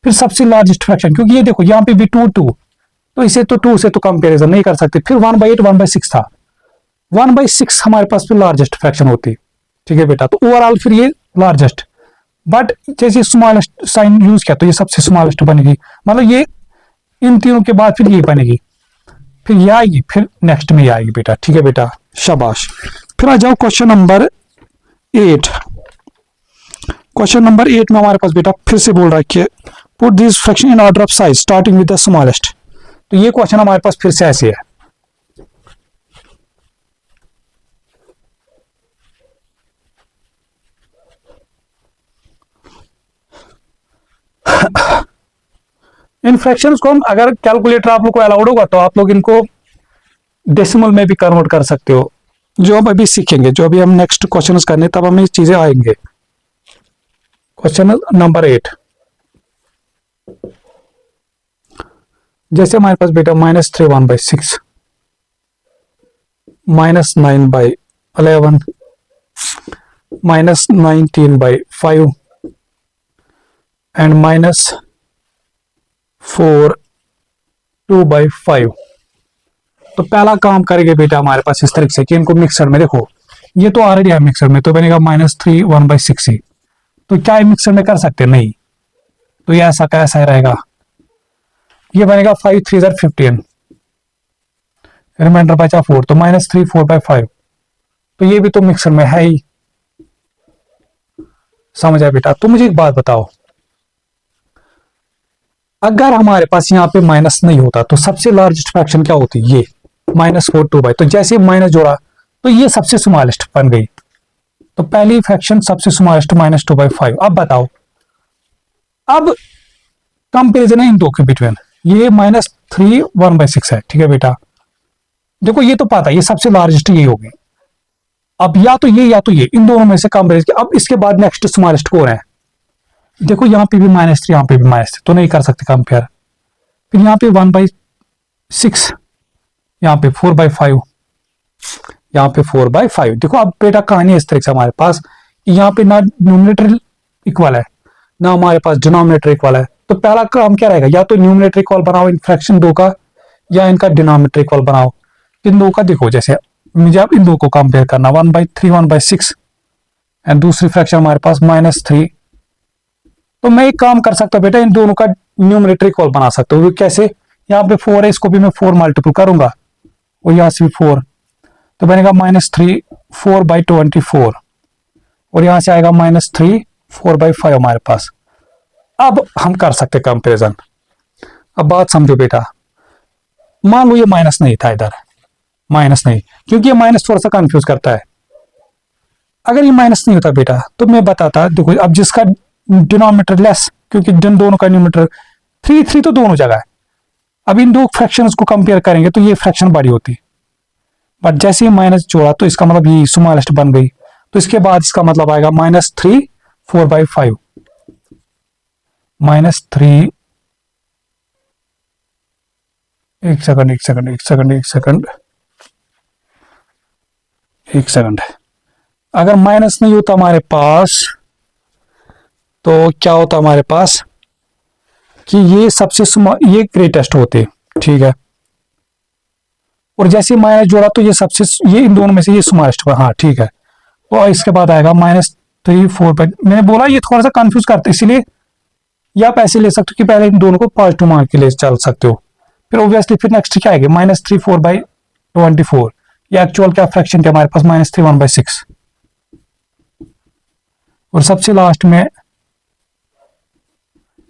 फिर सबसे लार्जेस्ट फ्रैक्शन, क्योंकि ये देखो यहाँ पे भी 2 2, तो इसे तो 2 से तो कंपैरिजन नहीं कर सकते। फिर 1/8 1/6 था, 1/6 हमारे पास फिर लार्जेस्ट फ्रैक्शन होती। ठीक है बेटा, तो ओवरऑल फिर ये लार्जेस्ट, बट जैसे स्मॉलेस्ट साइन यूज किया तो ये सबसे स्मॉलेस्ट बनेगी, मतलब ये इन तीनों के बाद फिर ये बनेगी, फिर ये आएगी, फिर नेक्स्ट में ये आएगी बेटा। ठीक है बेटा, शाबाश। फिर आ जाओ क्वेश्चन नंबर 8। क्वेश्चन नंबर 8 में हमारे पास बेटा फिर से बोल रखिए, put this fraction in order of size starting with the smallest. तो ये क्वेश्चन हमारे पास फिर से ऐसे है, इन फ्रैक्शंस को हम, अगर कैलकुलेटर आप लोग को अलाउड होगा तो आप लोग इनको डेसिमल में भी कन्वर्ट कर सकते हो, जो हम अभी सीखेंगे, जो अभी हम नेक्स्ट क्वेश्चंस करने तब हमें चीजें आएंगे। क्वेश्चन नंबर 8, जैसे हमारे पास बेटा -3 1/6, -9/11, -19/5 एंड -4 2/5। तो पहला काम करेंगे बेटा हमारे पास इस तरीके से कि इनको मिक्सर में, देखो ये तो ऑलरेडी है मिक्सर में, तो बनेगा -3 1/6 ही। तो क्या मिक्सर में कर सकते नहीं, तो ये ऐसा कैसा रहेगा, ये बनेगा 5 3 15, रिमाइंडर बचा 4, तो -3 4/5, तो ये भी तो मिक्सर में है ही। समझ आया बेटा? तो मुझे एक बात बताओ, अगर हमारे पास यहाँ पे माइनस नहीं होता तो सबसे लार्जेस्ट फ्रैक्शन क्या होती? ये -4 2/, तो जैसे माइनस जोड़ा तो ये सबसे स्मॉलेस्ट बन गई। तो पहली फ्रैक्शन सबसे स्मॉलेस्ट -2/5। अब बताओ, अब कंपेरिजन है इन दो के बिटवीन। ये -3 1/6 है, ठीक है बेटा? देखो ये तो पता है ये सबसे लार्जेस्ट ये होगी। अब या तो ये या तो ये, इन दोनों में से कंपेरिजन। अब इसके बाद नेक्स्ट स्मॉलेस्ट कौन है? देखो यहाँ पे भी -3, यहाँ पे भी -3, तो नहीं कर सकते कंपेयर। फिर यहाँ पे 1/6, यहाँ पे 4/5, यहाँ पे 4/5। देखो अब बेटा कहानी इस तरह से हमारे पास, यहाँ पे ना न्यूमरेटर इक्वल है ना हमारे पास डिनोमिनेटर इक्वल है। तो पहला काम क्या रहेगा? या तो न्यूमरेटर इक्वल बनाओ इन फ्रैक्शन दो का, या इनका डिनोमिनेटर इक्वल बनाओ इन दो का। देखो जैसे मुझे अब इन दो को कंपेयर करना, 1/3 1/6 एंड दूसरी फ्रैक्शन हमारे पास -3। तो मैं एक काम कर सकता हूँ बेटा, इन दोनों का न्यूमरेटर इक्वल बना सकता हूँ। कैसे? यहाँ पे 4 है, इसको भी मैं 4 मल्टीपल करूंगा और यहाँ से भी 4, तो बनेगा -3 4/24, और यहां से आएगा -3 4/5 हमारे पास। अब हम कर सकते कंपेरिजन। अब बात समझो बेटा, मान लो ये माइनस नहीं था, इधर माइनस नहीं, क्योंकि ये माइनस थोड़ा सा कंफ्यूज करता है। अगर ये माइनस नहीं होता बेटा तो मैं बताता, देखो अब जिसका डिनोमिनेटर लेस, क्योंकि जिन दोनों का न्यूमरेटर 3 तो दोनों जगह है। अब इन दो फ्रैक्शंस को कंपेयर करेंगे तो ये फ्रैक्शन बड़ी होती, बट जैसे ही माइनस जोड़ा तो इसका मतलब ये स्मॉलेस्ट बन गई। तो इसके बाद इसका मतलब आएगा -3 4/5, -3, एक सेकंड एक सेकंड एक सेकंड एक सेकंड एक सेकंड। अगर माइनस नहीं होता हमारे पास तो क्या होता हमारे पास कि ये सबसे ये ग्रेटेस्ट होते, ठीक है? और जैसे माइनस जोड़ा तो ये सबसे, ये इन दोनों में से ये स्मॉलेस्ट हुआ, हाँ ठीक है। और इसके बाद आएगा -3 4/, मैंने बोला ये थोड़ा सा कंफ्यूज करते, इसीलिए या आप ऐसे ले सकते हो कि पहले इन दोनों को पॉजिटिव मान के लिए चल सकते हो, फिर ऑब्वियसली फिर नेक्स्ट क्या आएगा -3 4/24। ये एक्चुअल क्या फ्रैक्शन थे हमारे पास? -3 1/6। और सबसे लास्ट में,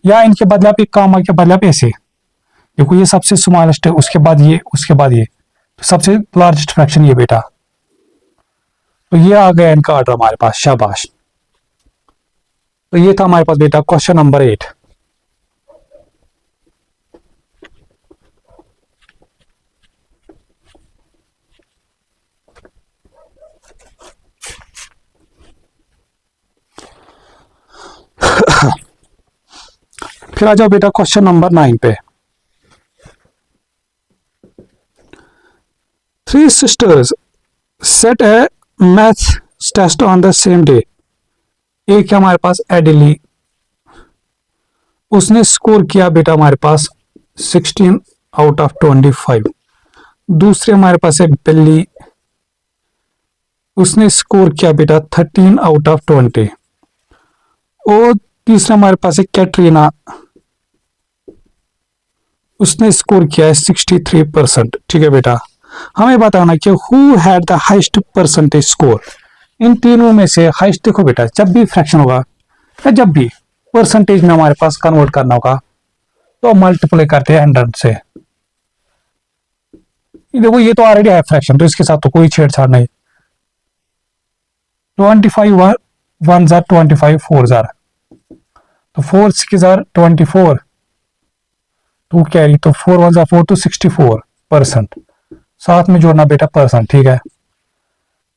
या इनके बदले आप एक काम के बदले आप ऐसे देखो, ये सबसे स्मॉलेस्ट है, उसके बाद ये, उसके बाद ये, तो सबसे लार्जेस्ट फ्रैक्शन ये बेटा। तो ये आ गया इनका ऑर्डर हमारे पास, शाबाश। तो ये था हमारे पास बेटा क्वेश्चन नंबर 8। फिर आ जाओ बेटा क्वेश्चन नंबर 9 पे। 3 sisters set a math test on the same day। एक है हमारे पास एडिली, उसने स्कोर किया बेटा हमारे पास 16/25। दूसरे हमारे पास है बिल्ली, उसने स्कोर किया बेटा 13/20। और तीसरा हमारे पास है कैटरीना, उसने स्कोर किया है 63%। ठीक है बेटा, हमें बताना कि who had the highest percentage score. इन तीनों में से हाइस्ट, देखो बेटा जब भी फ्रैक्शन होगा या जब भी परसेंटेज में हमारे पास कन्वर्ट करना होगा तो मल्टीप्लाई करते हैं 100 से। देखो ये तो ऑलरेडी है फ्रैक्शन, तो इसके साथ तो कोई छेड़छाड़ नहीं। 25 1 जार 25 4 जार, तो 4 6 जार 24, 2 कैरी, तो 4 1 जार 4 तो 64%। साथ में जोड़ना बेटा परसेंट, ठीक है?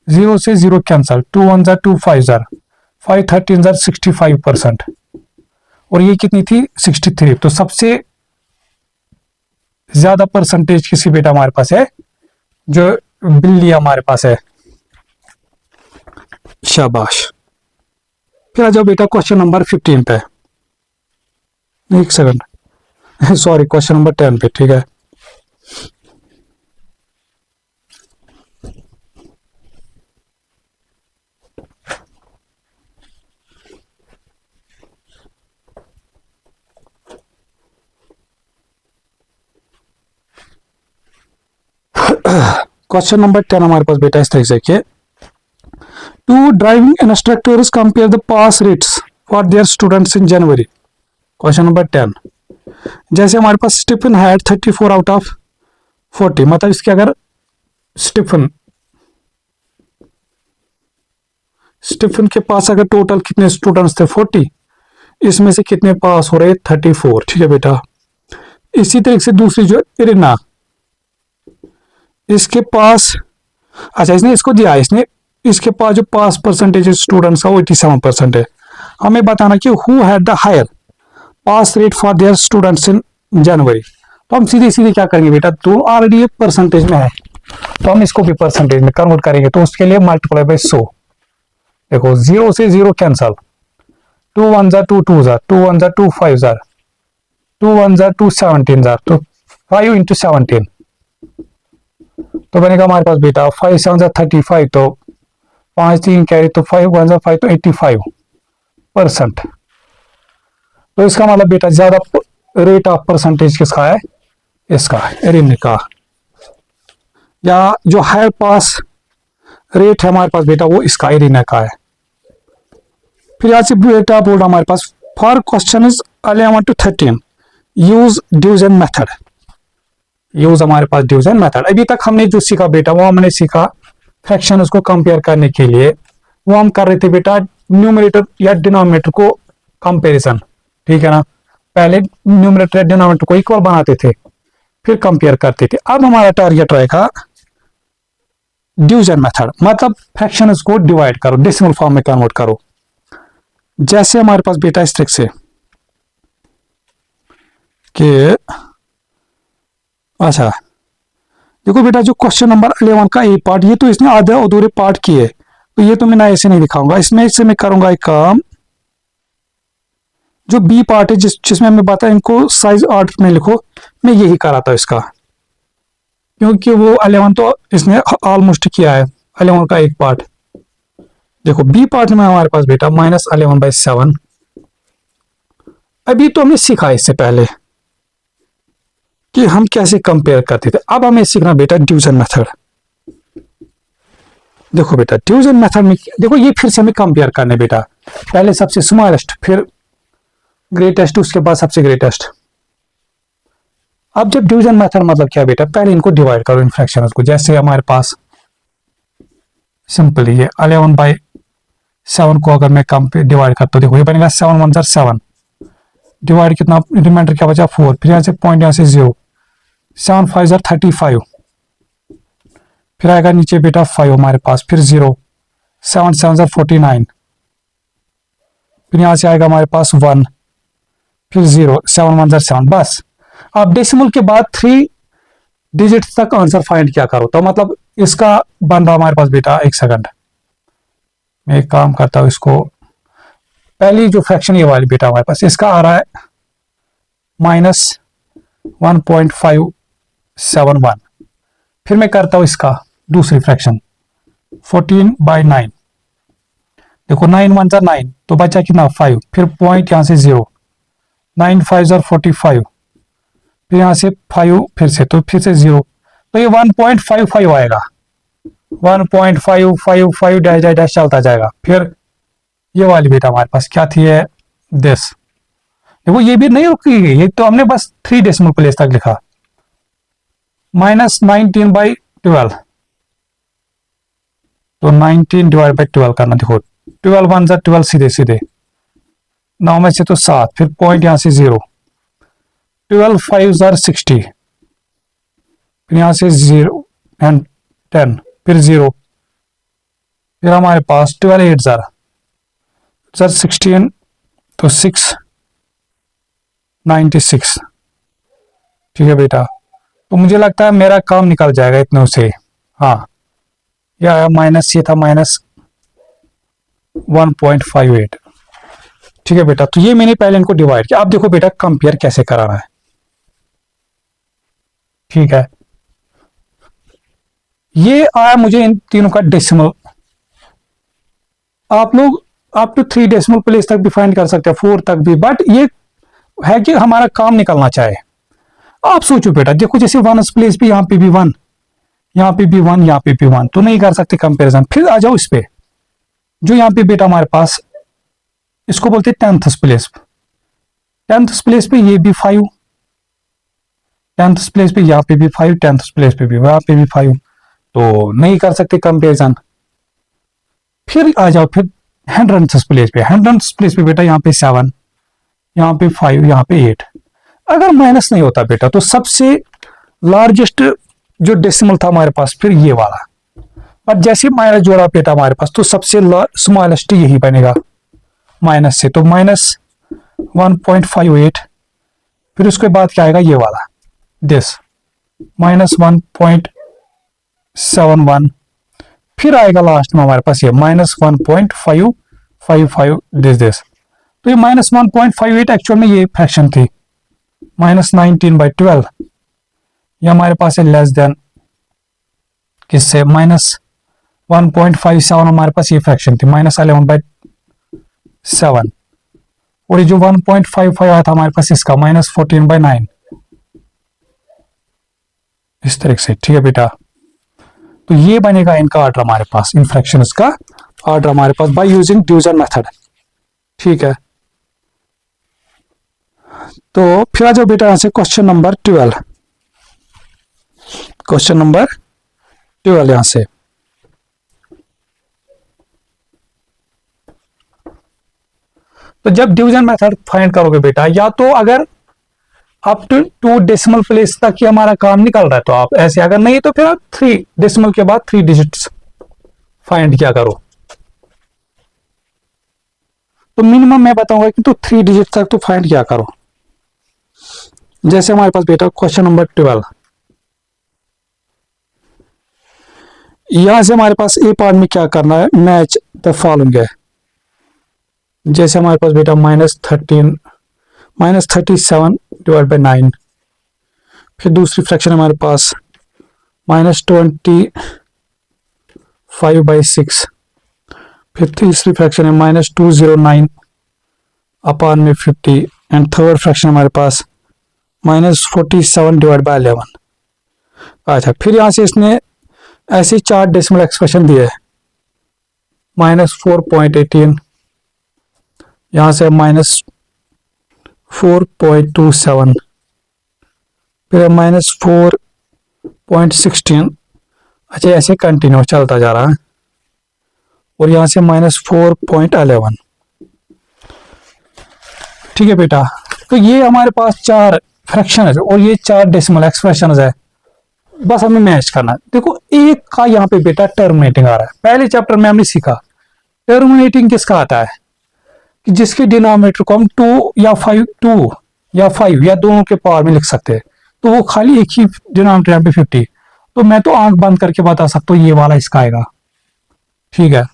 0 से 0 कैंसल, 2 1 जार 2 5 जार 5 13 जार 65%। और ये कितनी थी? 63। तो सबसे ज्यादा परसेंटेज किसी बेटा हमारे पास है, जो बिल्ली हमारे पास है। शाबाश। फिर आ जाओ बेटा क्वेश्चन नंबर 15 पे, एक सेकंड सॉरी क्वेश्चन नंबर 10 पे, ठीक है? क्वेश्चन नंबर 10 हमारे पास बेटा इस तरह से कि two driving instructors compare the pass rates for their students in January. Question number 10, जैसे हमारे पास स्टीफन हैड 34 आउट ऑफ 40, मतलब इसके अगर स्टीफन के पास अगर टोटल कितने स्टूडेंट्स थे 40, इसमें से कितने पास हो रहे 34। ठीक है बेटा। इसी तरीके से दूसरी जो इरिना, इसके पास, अच्छा इसने इसको दिया, इसके पास जो पास परसेंटेज स्टूडेंट्स का वो 87% है। हमें बताना कि who had the higher pass rate for their students in January. तो हम सीधे सीधे क्या करेंगे बेटा, तो ऑलरेडी ये परसेंटेज में है तो हम इसको भी परसेंटेज में कन्वर्ट करेंगे। तो उसके लिए मल्टीप्लाई बाय 100। देखो 0 से 0 cancel, 2 1 jar 2 2 jar 2 1 jar 2 5 jar 2 1 jar 2 17 jar, तो 5 इंटू 17 तो बनेगा हमारे पास बेटा 5 7 जार 35, तो 5 3 कैरी, तो 5 1 जार 5, तो 85%। तो इसका मतलब बेटा ज्यादा रेट ऑफ परसेंटेज किसका है, इसका एरिन का, या जो हायर पास रेट है हमारे पास बेटा वो इसका एरिन का है। फिर यहाँ से बेटा बोल रहा हमारे पास for question is 11 to 13 use division method. Use हमारे पास डिवीजन मेथड। अभी तक हमने जो सीखा बेटा वो हमने सीखा फ्रैक्शन उसको कंपेयर करने के लिए वो हम कर रहे थे बेटा न्यूमरेटर या डिनोमिनेटर को कंपैरिजन। ठीक है ना, पहले न्यूमरेटर या डिनोमिनेटर को इक्वल बनाते थे फिर कंपेयर करते थे। अब हमारा टारगेट रहेगा डिवीजन मेथड, मतलब फ्रैक्शन को डिवाइड करो, डेसिमल फॉर्म में कन्वर्ट करो। जैसे हमारे पास बेटा इस ट्रिक से कि अच्छा देखो बेटा जो क्वेश्चन नंबर 11 का ए पार्ट, ये तो इसने आधे अधूरे पार्ट किए, तो ये तो मैं ऐसे नहीं दिखाऊंगा। इसमें इससे मैं करूंगा एक काम, जो बी पार्ट है जिसमें मैं बताया इनको साइज आर्डर में लिखो, मैं यही कराता हूं इसका, क्योंकि वो 11 तो इसने ऑलमोस्ट किया है 11 का एक पार्ट। देखो बी पार्ट में हमारे पास बेटा -11/7। अभी तो हमने सीखा इससे पहले कि हम कैसे कंपेयर करते थे। अब हमें सीखना बेटा डिवीजन मेथड। देखो बेटा डिवीजन मेथड में देखो ये फिर से हमें कंपेयर करने बेटा, पहले सबसे स्मॉलेस्ट फिर ग्रेटेस्ट उसके बाद सबसे ग्रेटेस्ट। अब जब डिवीजन मेथड मतलब क्या बेटा, पहले इनको डिवाइड करो इन फ्रैक्शंस को। जैसे हमारे पास सिंपली ये 11/7 को अगर मैं डिवाइड करता हूँ, देखो ये बनेगा 7 1 जार 7, डिवाइड कितना रिमाइंडर क्या बचा 4, फिर यहाँ से पॉइंट यहाँ से 0, 7 5 जार 35, फिर आएगा नीचे बेटा 5 हमारे पास, फिर 0, 7 7 जार 49, फिर यहाँ से आएगा हमारे पास 1, फिर 0, 7 1 जार 7। बस अब डेसिमल के बाद 3 डिजिट्स तक आंसर फाइंड क्या करो। तो मतलब इसका बन रहा हमारे पास बेटा, एक सेकंड मैं एक काम करता हूं, इसको पहली जो फ्रैक्शन ये वाली बेटा हमारे पास इसका आ रहा है -1.571। फिर मैं करता हूं इसका दूसरी फ्रैक्शन 14/9। देखो 9 1 जार 9, तो बचा कितना 5, फिर पॉइंट यहां से 0, 9 5 जार 45, फिर यहां से 5 फिर से, तो फिर से 0, तो ये 1.55 आएगा, 1.555 डैश डैश डैश चलता जाएगा। फिर ये वाली बेटा हमारे पास क्या थी है दिस। देखो ये भी नहीं रुकी गई, ये तो हमने बस 3 डेसिमल प्लेस तक लिखा, -19/12, तो 19 डिवाइड बाई 12 करना। देखो 12 1 जार 12 सीधे सीधे, 9 में से तो 7, फिर पॉइंट यहां से 0, 12 5 जार 60, फिर यहां से 0 एंड 10, फिर 0, फिर हमारे पास 12 8 जार 16, तो 6 96। ठीक है बेटा, तो मुझे लगता है मेरा काम निकल जाएगा इतने से। हाँ या माइनस, ये था -1.58। ठीक है बेटा, तो ये मैंने पहले इनको डिवाइड किया। अब देखो बेटा कंपेयर कैसे कराना है। ठीक है, ये आया मुझे इन तीनों का डेसिमल। आप लोग अप टू 3 डेसिमल प्लेस तक भी फाइंड कर सकते हैं, 4 तक भी, बट ये है कि हमारा काम निकलना चाहे। आप सोचो बेटा, देखो जैसे 1 प्लेस भी यहाँ पे भी 1, यहाँ पे भी 1, यहाँ पे भी 1, तो नहीं कर सकते कंपैरिजन। फिर आ जाओ इस पे, जो यहाँ पे बेटा हमारे पास, इसको बोलते हैं 10th प्लेस। 10th प्लेस पे ये भी 5, 10th प्लेस पे यहाँ पे भी 5, 10th प्लेस पे भी वहां पे भी 5, तो नहीं कर सकते कंपैरिजन। फिर आ जाओ फिर 100th प्लेस पे। 100th प्लेस पे बेटा यहाँ पे 7, यहाँ पे 5, यहाँ पे 8। अगर माइनस नहीं होता बेटा तो सबसे लार्जेस्ट जो डेसिमल था हमारे पास फिर ये वाला, पर जैसे माइनस जोड़ा बेटा हमारे पास तो सबसे स्मॉलेस्ट यही बनेगा माइनस से, तो -1.58। फिर उसके बाद क्या आएगा ये वाला दिस -1.71। फिर आएगा लास्ट में हमारे पास ये -1.555 दिस। तो ये -1.58 एक्चुअल में ये फ्रैक्शन थी, -19/12। ये हमारे पास है लेस देन किससे, -1.57 हमारे पास ये फ्रैक्शन थी, -11/7। और ये जो 1.55 आया था हमारे पास इसका -14/9, इस तरह से। ठीक है बेटा, तो ये बनेगा इनका ऑर्डर हमारे पास, इन फ्रैक्शंस का ऑर्डर हमारे पास बाय यूजिंग डिवीजन मेथड। ठीक है, तो फिर आ जाओ बेटा यहां से क्वेश्चन नंबर 12। क्वेश्चन नंबर 12 यहां से, तो जब डिवीजन मेथड फाइंड करोगे बेटा, या तो अगर अप टू 2 डेसिमल प्लेस तक ही हमारा काम निकल रहा है तो आप ऐसे, अगर नहीं तो फिर आप 3 डेसिमल के बाद 3 डिजिट्स फाइंड किया करो। तो मिनिमम मैं बताऊंगा कि तो 3 डिजिट तक तो फाइंड किया करो। जैसे हमारे पास बेटा क्वेश्चन नंबर 12, यहां से हमारे पास ए पार्ट में क्या करना है, मैच द फॉलोइंग है। जैसे हमारे पास बेटा -37/9। फिर दूसरी फ्रैक्शन हमारे पास -25/6। फिर तीसरी फ्रैक्शन है -209/50। एंड थर्ड फ्रैक्शन हमारे पास -47/11। अच्छा, फिर यहां से इसने ऐसे 4 डेसिमल एक्सप्रेशन दिए, -4.18, यहां से -4.27, फिर -4.16। अच्छा, ऐसे कंटिन्यू चलता जा रहा है। और यहां से -4.11। ठीक है बेटा, तो ये हमारे पास 4 फ्रैक्शन है और ये 4 डेसिमल एक्सप्रेशन है, बस हमें मैच करना है। देखो एक का यहाँ पे बेटा टर्मिनेटिंग आ रहा है। पहले चैप्टर में हमने सीखा टर्मिनेटिंग किसका आता है, कि जिसके डिनोमिनेटर को हम 2 या 5 या दोनों के पावर में लिख सकते हैं, तो वो खाली एक ही डिनोमिनेटर यहाँ पे 50। तो मैं तो आंख बंद करके बता सकता हूँ ये वाला इसका आएगा। ठीक है,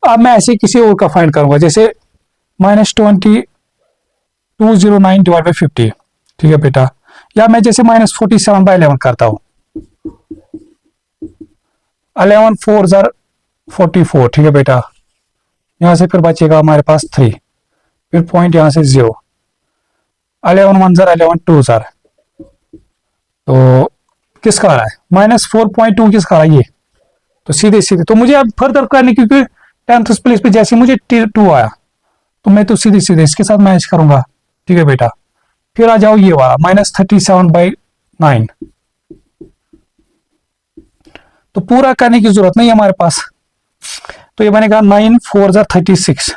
अब मैं ऐसे किसी और का फाइंड करूंगा, जैसे -209/50। ठीक है बेटा, या मैं जैसे -47/11 करता हूं, 11 4 44। ठीक है बेटा, यहां से फिर बचेगा हमारे पास 3, फिर पॉइंट यहां से 0, 11 1 11 2। तो किसका आ रहा है, -4.2 किसका आ रहा है ये, तो सीधे सीधे तो मुझे अब फर्दर करने, क्योंकि 10th प्लेस पे जैसे मुझे 2 आया तो मैं तो सीधे सीधे इसके साथ मैच करूंगा। ठीक है बेटा, फिर आ जाओ ये वाला -37/9। तो पूरा करने की जरूरत नहीं है हमारे पास, तो ये बनेगा 9 4 36।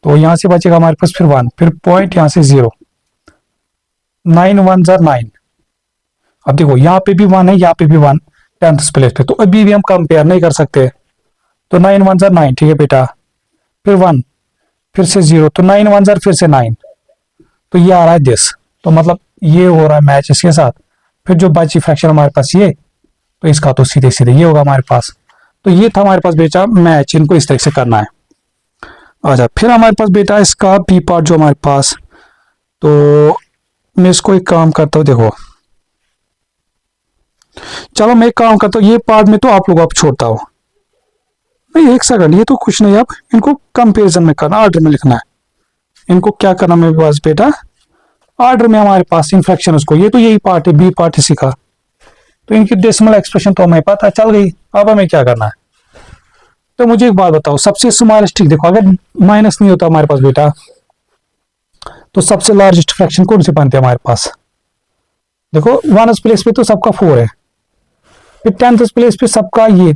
तो यहां से बचेगा हमारे पास फिर 1, फिर पॉइंट यहां से 0, 9 1 9। अब देखो यहाँ पे भी 1 है, यहाँ पे भी 1 10th प्लेस पे, तो अभी भी हम कंपेयर नहीं कर सकते। तो 9 1 9। ठीक है बेटा, फिर 1, फिर से 0, तो 9 1 फिर से 9। तो ये आ रहा है दिस, तो मतलब ये हो रहा है मैच इसके साथ। फिर जो बची फ्रैक्शन हमारे पास ये, तो इसका तो सीधे सीधे ये होगा हमारे पास। तो ये था हमारे पास बेटा मैच, इनको इस तरह से करना है। अच्छा, फिर हमारे पास बेटा इसका बी पार्ट जो हमारे पास, तो मैं इसको एक काम करता हूँ। देखो चलो मैं एक काम करता हूँ, ये पार्ट में तो आप लोग अब छोड़ता हो नहीं, 1 सेकंड, ये तो कुछ नहीं, अब इनको कंपेरिजन में करना, ऑर्डर में लिखना है। इनको क्या करना मेरे पास बेटा, ऑर्डर में हमारे पास इन फ्रैक्शन को, ये तो यही पार्ट है, बी पार्ट इसी का। तो इनकी डेसिमल एक्सप्रेशन तो हमें पता चल गई। अब हमें क्या करना है, तो मुझे एक बात बताओ, सबसे स्मॉलेस्ट, ठीक देखो, अगर माइनस नहीं होता हमारे पास बेटा, तो सबसे लार्जेस्ट फ्रैक्शन कौन से बनते हैं हमारे पास? देखो, वन प्लेस पे तो सबका 4 है, फिर 10th प्लेस पे सबका ये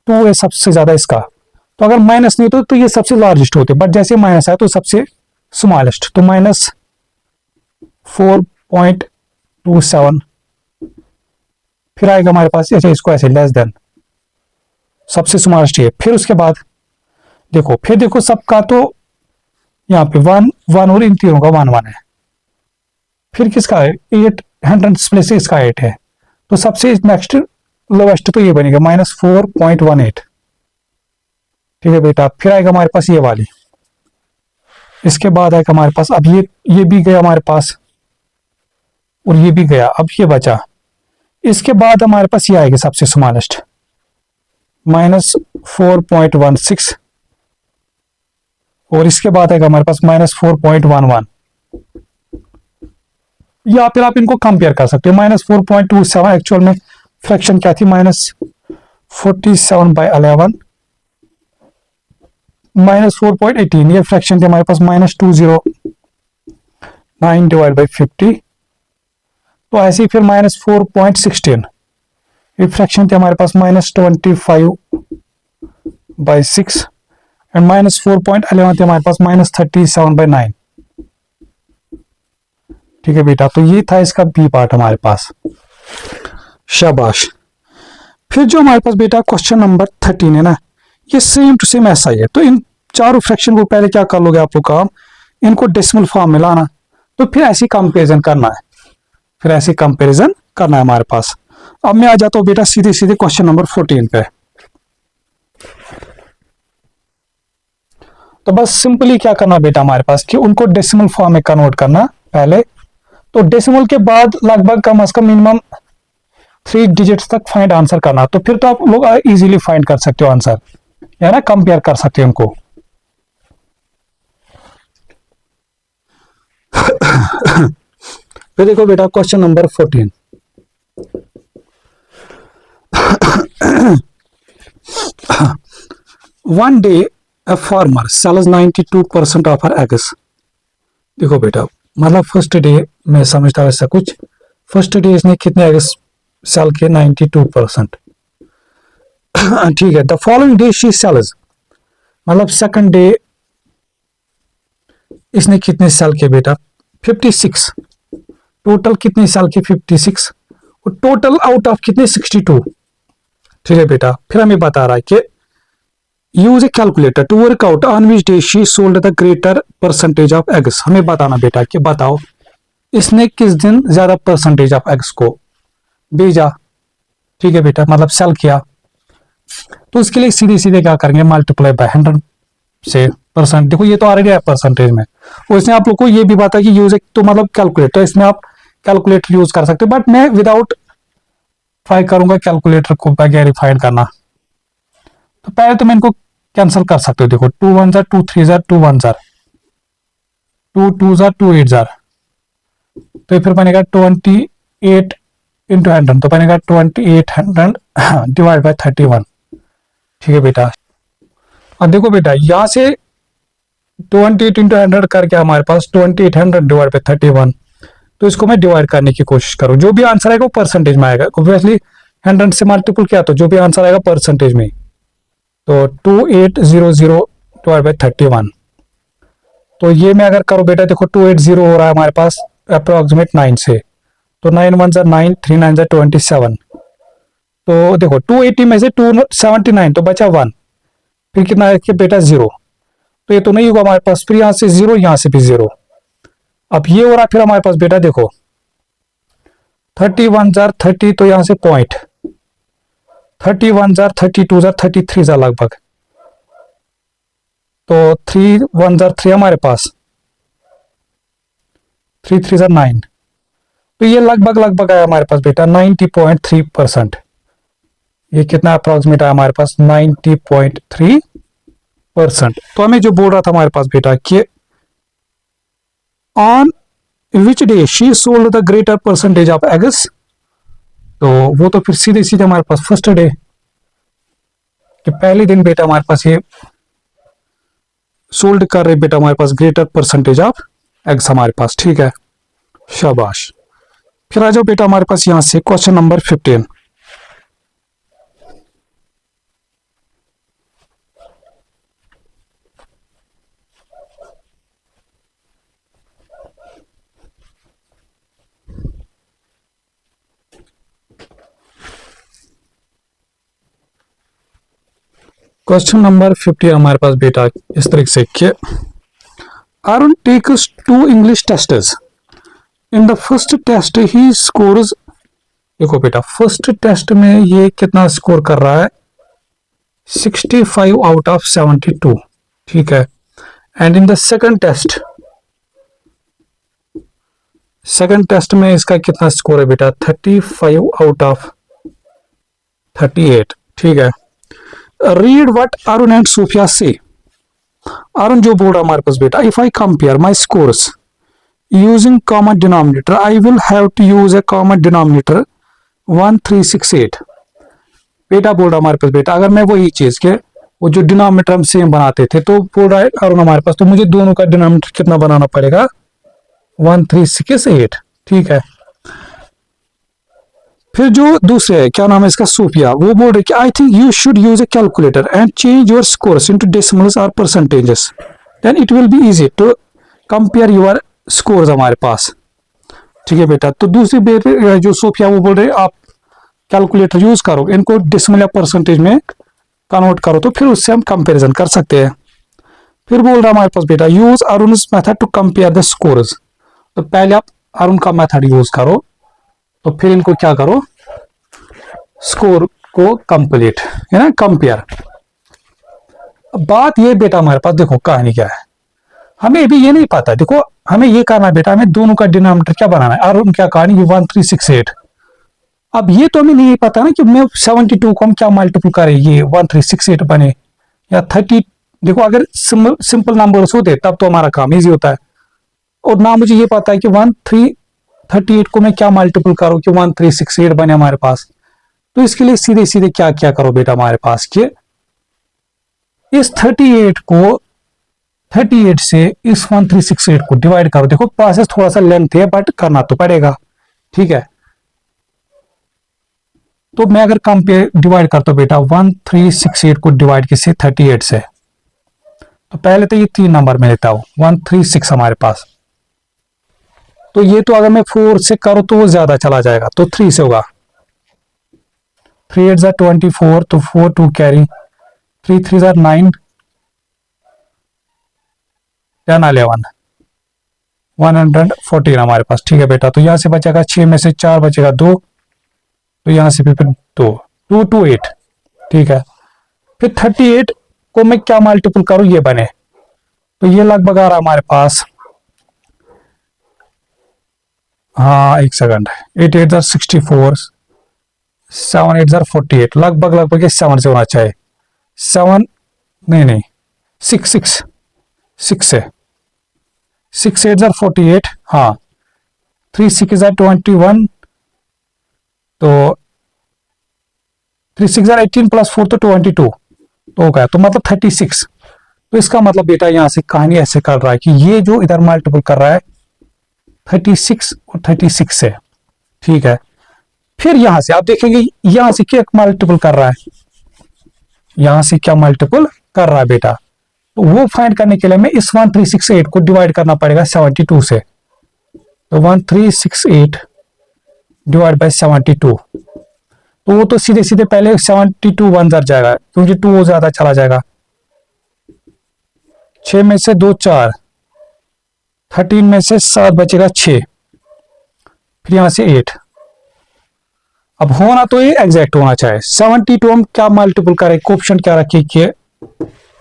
2 है, सबसे ज्यादा इसका। तो अगर माइनस नहीं होता तो ये सबसे लार्जेस्ट होते, बट जैसे माइनस आया तो सबसे स्मॉलेस्ट, तो -4.27, फिर आएगा हमारे पास ऐसे, इसको ऐसे लेस देन, सबसे स्मॉलेस्ट ये। फिर उसके बाद देखो, फिर देखो सबका तो यहाँ पे 1 1 और इन तीनों का 1 1 है। फिर किसका है 8, 100 प्लेस से इसका 8 है, तो सबसे नेक्स्ट लोवेस्ट तो ये बनेगा -4.18, ठीक है बेटा। फिर आएगा हमारे पास ये वाली, इसके बाद आएगा हमारे पास, अब ये भी गया हमारे पास और ये भी गया, अब ये बचा। इसके बाद हमारे पास ये आएगा सबसे स्मॉलेस्ट -4.16, और इसके बाद आएगा हमारे पास -4.11, या फिर आप इनको कंपेयर कर सकते हो। -4.27 एक्चुअल में फ्रैक्शन क्या थी, -47/11, -4.18 ये फ्रैक्शन थी हमारे पास, -209/50, तो ऐसे ही फिर -4.16 ये फ्रैक्शन थे हमारे पास, -25/6, एंड -4.11 थे हमारे पास, -37/9, ठीक है बेटा। तो ये था इसका बी पार्ट हमारे पास, शाबाश। फिर जो हमारे पास बेटा क्वेश्चन नंबर 13 है ना, ये सेम टू सेम ऐसा ही है। तो इन चारों फ्रैक्शन को पहले क्या कर लोगे आप लोग काम, इनको डेसिमल फॉर्म में लाना, तो फिर ऐसी कंपैरिजन करना है, फिर ऐसी कंपैरिजन करना है हमारे पास। अब मैं आ जाता हूं बेटा सीधे सीधे क्वेश्चन नंबर 14 पे। तो बस सिंपली क्या करना बेटा हमारे पास कि उनको डेसिमल फॉर्म में कन्वर्ट करना पहले, तो डेसिमल के बाद लगभग कम से कम मिनिमम 3 डिजिट्स तक फाइंड आंसर करना, तो फिर तो आप लोग इजीली फाइंड कर सकते हो आंसर, या ना कंपेयर कर सकते हो उनको। फिर देखो बेटा question number 14, one day a farmer sells 92% of her eggs। देखो बेटा, मतलब फर्स्ट डे मैं समझता हूँ ऐसा कुछ, फर्स्ट डे इसने कितने एग्स सेल किए, 92%, ठीक है। The following day she sales, मतलब सेकंड डे इसने कितने सेल किए बेटा, 56, टोटल कितने सेल किए 56, और टोटल आउट ऑफ कितने 62, ठीक है बेटा। फिर हमें बता रहा है कि use a calculator to work out on which day she sold the greater percentage of eggs. हमें बताना बेटा कि बताओ इसने किस दिन ज्यादा परसेंटेज ऑफ एग्स को भेजा, ठीक है बेटा, मतलब सेल किया। तो उसके लिए सीधे सीधे क्या करेंगे, मल्टीप्लाई बाय 100 से परसेंट। देखो ये तो ऑलरेडी है परसेंटेज में, और इसने आप लोग को ये भी बताया कि यूज तो मतलब कैलकुलेटर, इसमें आप कैलकुलेटर यूज कर सकते हो, बट मैं विदाउट ट्राई करूंगा कैलकुलेटर को वेरीफाइड करना। तो पहले तो मैं इनको कैंसिल कर सकते हो, देखो 2 1 2 3 2 1 2 2 2 8 तो ये फिर बनेगा 28 इंटू 100, तो बनेगा 2800 डिवाइड बाय 31, ठीक है बेटा। अब देखो बेटा यहां से 28 इंटू 100 करके हमारे पास 2800 डिवाइड बाय 31, तो इसको मैं डिवाइड करने की कोशिश करूं, जो भी आंसर आएगा वो परसेंटेज में आएगा, ऑब्वियसली 100 से मल्टीपल किया तो जो भी आंसर आएगा परसेंटेज में, तो 2800 डिवाइड बाय 31, तो ये मैं अगर करूं बेटा, देखो 280 हो रहा है हमारे पास अप्रोक्सीमेट 9 से, तो 9 1 9 3 9 27, तो देखो 280 में से 279 तो बचा 1, फिर कितना है कि बेटा 0, तो ये तो नहीं होगा हमारे पास, फिर यहां से 0, यहां से भी 0। अब ये हो रहा फिर हमारे पास बेटा देखो 31 30, तो यहां से पॉइंट 31 32 33 लगभग, तो 3 1 3 हमारे पास, 3 3 9, तो ये लगभग आया हमारे पास बेटा 90.3%। ये कितना अप्रोक्सीमेट आया हमारे पास 90.3%। तो हमें जो बोल रहा था हमारे पास बेटा कि on which day she sold the greater percentage of eggs, तो वो तो फिर सीधे सीधे हमारे पास फर्स्ट डे कि पहले दिन बेटा हमारे पास ये सोल्ड कर रहे बेटा हमारे पास ग्रेटर परसेंटेज ऑफ एग्स हमारे पास। ठीक है, शाबाश। फिर आ जाओ बेटा हमारे पास यहां से क्वेश्चन नंबर 15। क्वेश्चन नंबर 15 हमारे पास बेटा इस तरीके से कि Arun takes 2 English tests. In the first test he scores, देखो बेटा फर्स्ट टेस्ट में ये कितना स्कोर कर रहा है 65 आउट ऑफ 72। ठीक है, and in the second test में इसका कितना स्कोर है बेटा 35 आउट ऑफ 38। ठीक है, read what Arun and Sophia से। अरुण जो बोल रहा हमारे पास बेटा, if I compare my scores using common denominator I will have to use a common denominator 1368। बेटा बोल रहा हमारे पास बेटा अगर मैं वही चीज के वो जो डिनोमिनेटर हम सेम बनाते थे तो बोल रहा है अरुण हमारे पास, तो मुझे दोनों का डिनोमिनेटर कितना बनाना पड़ेगा 1368। ठीक है, फिर जो दूसरे है क्या नाम है इसका सोफिया, वो बोल रहे कि I think you should use a calculator and change your scores into decimals और percentages, then it will be easy to compare your scores हमारे पास। ठीक है बेटा, तो दूसरी बेटे जो सोफिया वो बोल रहे आप कैलकुलेटर यूज करो, इनको डेसिमल या परसेंटेज में कन्वर्ट करो तो फिर उससे हम कंपेरिजन कर सकते हैं। फिर बोल रहा हमारे पास बेटा use Arun's method to compare the scores, तो पहले आप अरुण का मेथड यूज करो तो फिर इनको क्या करो स्कोर को कंप्लीट है ना कंपेयर। बात ये बेटा हमारे पास देखो कहानी क्या है, हमें अभी ये नहीं पता, देखो हमें ये करना है बेटा, हमें दोनों का डिनोमिनेटर क्या बनाना है। अरुण क्या कहानी 1368, अब ये तो हमें नहीं पता ना कि मैं 72 को हम क्या मल्टीपल करें ये 1368 बने या 30। देखो अगर सिंपल नंबर्स होते तब तो हमारा काम इजी होता है, और ना मुझे ये पता है कि 1338 को मैं क्या मल्टीपल करूं कि 1368 बने हमारे पास। तो इसके लिए सीधे सीधे क्या क्या करो बेटा हमारे पास कि इस 38 से इस 1368 को डिवाइड करो। देखो प्रोसेस थोड़ा सा लेंथ है बट करना तो पड़ेगा। ठीक है, तो मैं अगर कंपेयर डिवाइड करता हूं बेटा 1368 को डिवाइड किससे 38 से, तो पहले तो ये 3 नंबर में लेता हूं 136 हमारे पास, तो ये तो अगर मैं 4 से करूं तो वो ज्यादा चला जाएगा, तो 3 से होगा 3 8 24, तो 4 2 कैरी 3 3 9 10 11 114 हमारे पास। ठीक है बेटा, तो यहां से बचेगा 6 में से 4 बचेगा 2, तो यहां से भी फिर 2 2 2 8। ठीक है, फिर 38 को मैं क्या मल्टीपल करूं ये बने, तो ये लगभग आ रहा हमारे पास, हाँ एक सेकंड, 8 8 64 7 8 48, लगभग ये 7 से होना चाहिए, 7 नहीं 6 6 6 से 6 8 48, हाँ 3 6 21, तो 3 6 18 प्लस 4 तो 22, तो हो गया, तो मतलब 36। तो इसका मतलब बेटा यहां से कहानी ऐसे कर रहा है कि ये जो इधर मल्टीपल कर रहा है 36 और 36 से। ठीक है, फिर यहां से आप देखेंगे यहां से क्या मल्टीपल कर रहा है, यहां से क्या मल्टीपल कर रहा है बेटा, तो वो फाइंड करने के लिए हमें इस 1368 को डिवाइड करना पड़ेगा 72 से, तो 1368 डिवाइड बाय 72, तो वो तो सीधे सीधे पहले 72 1 जर जाएगा क्योंकि 2 वो ज्यादा चला जाएगा, 6 में से 2 4, 13 में से 7 बचेगा 6, फिर यहां से 8। अब होना तो ये एग्जैक्ट होना चाहिए, 72 हम क्या मल्टीपल करें, कोएफिशिएंट क्या रखिए कि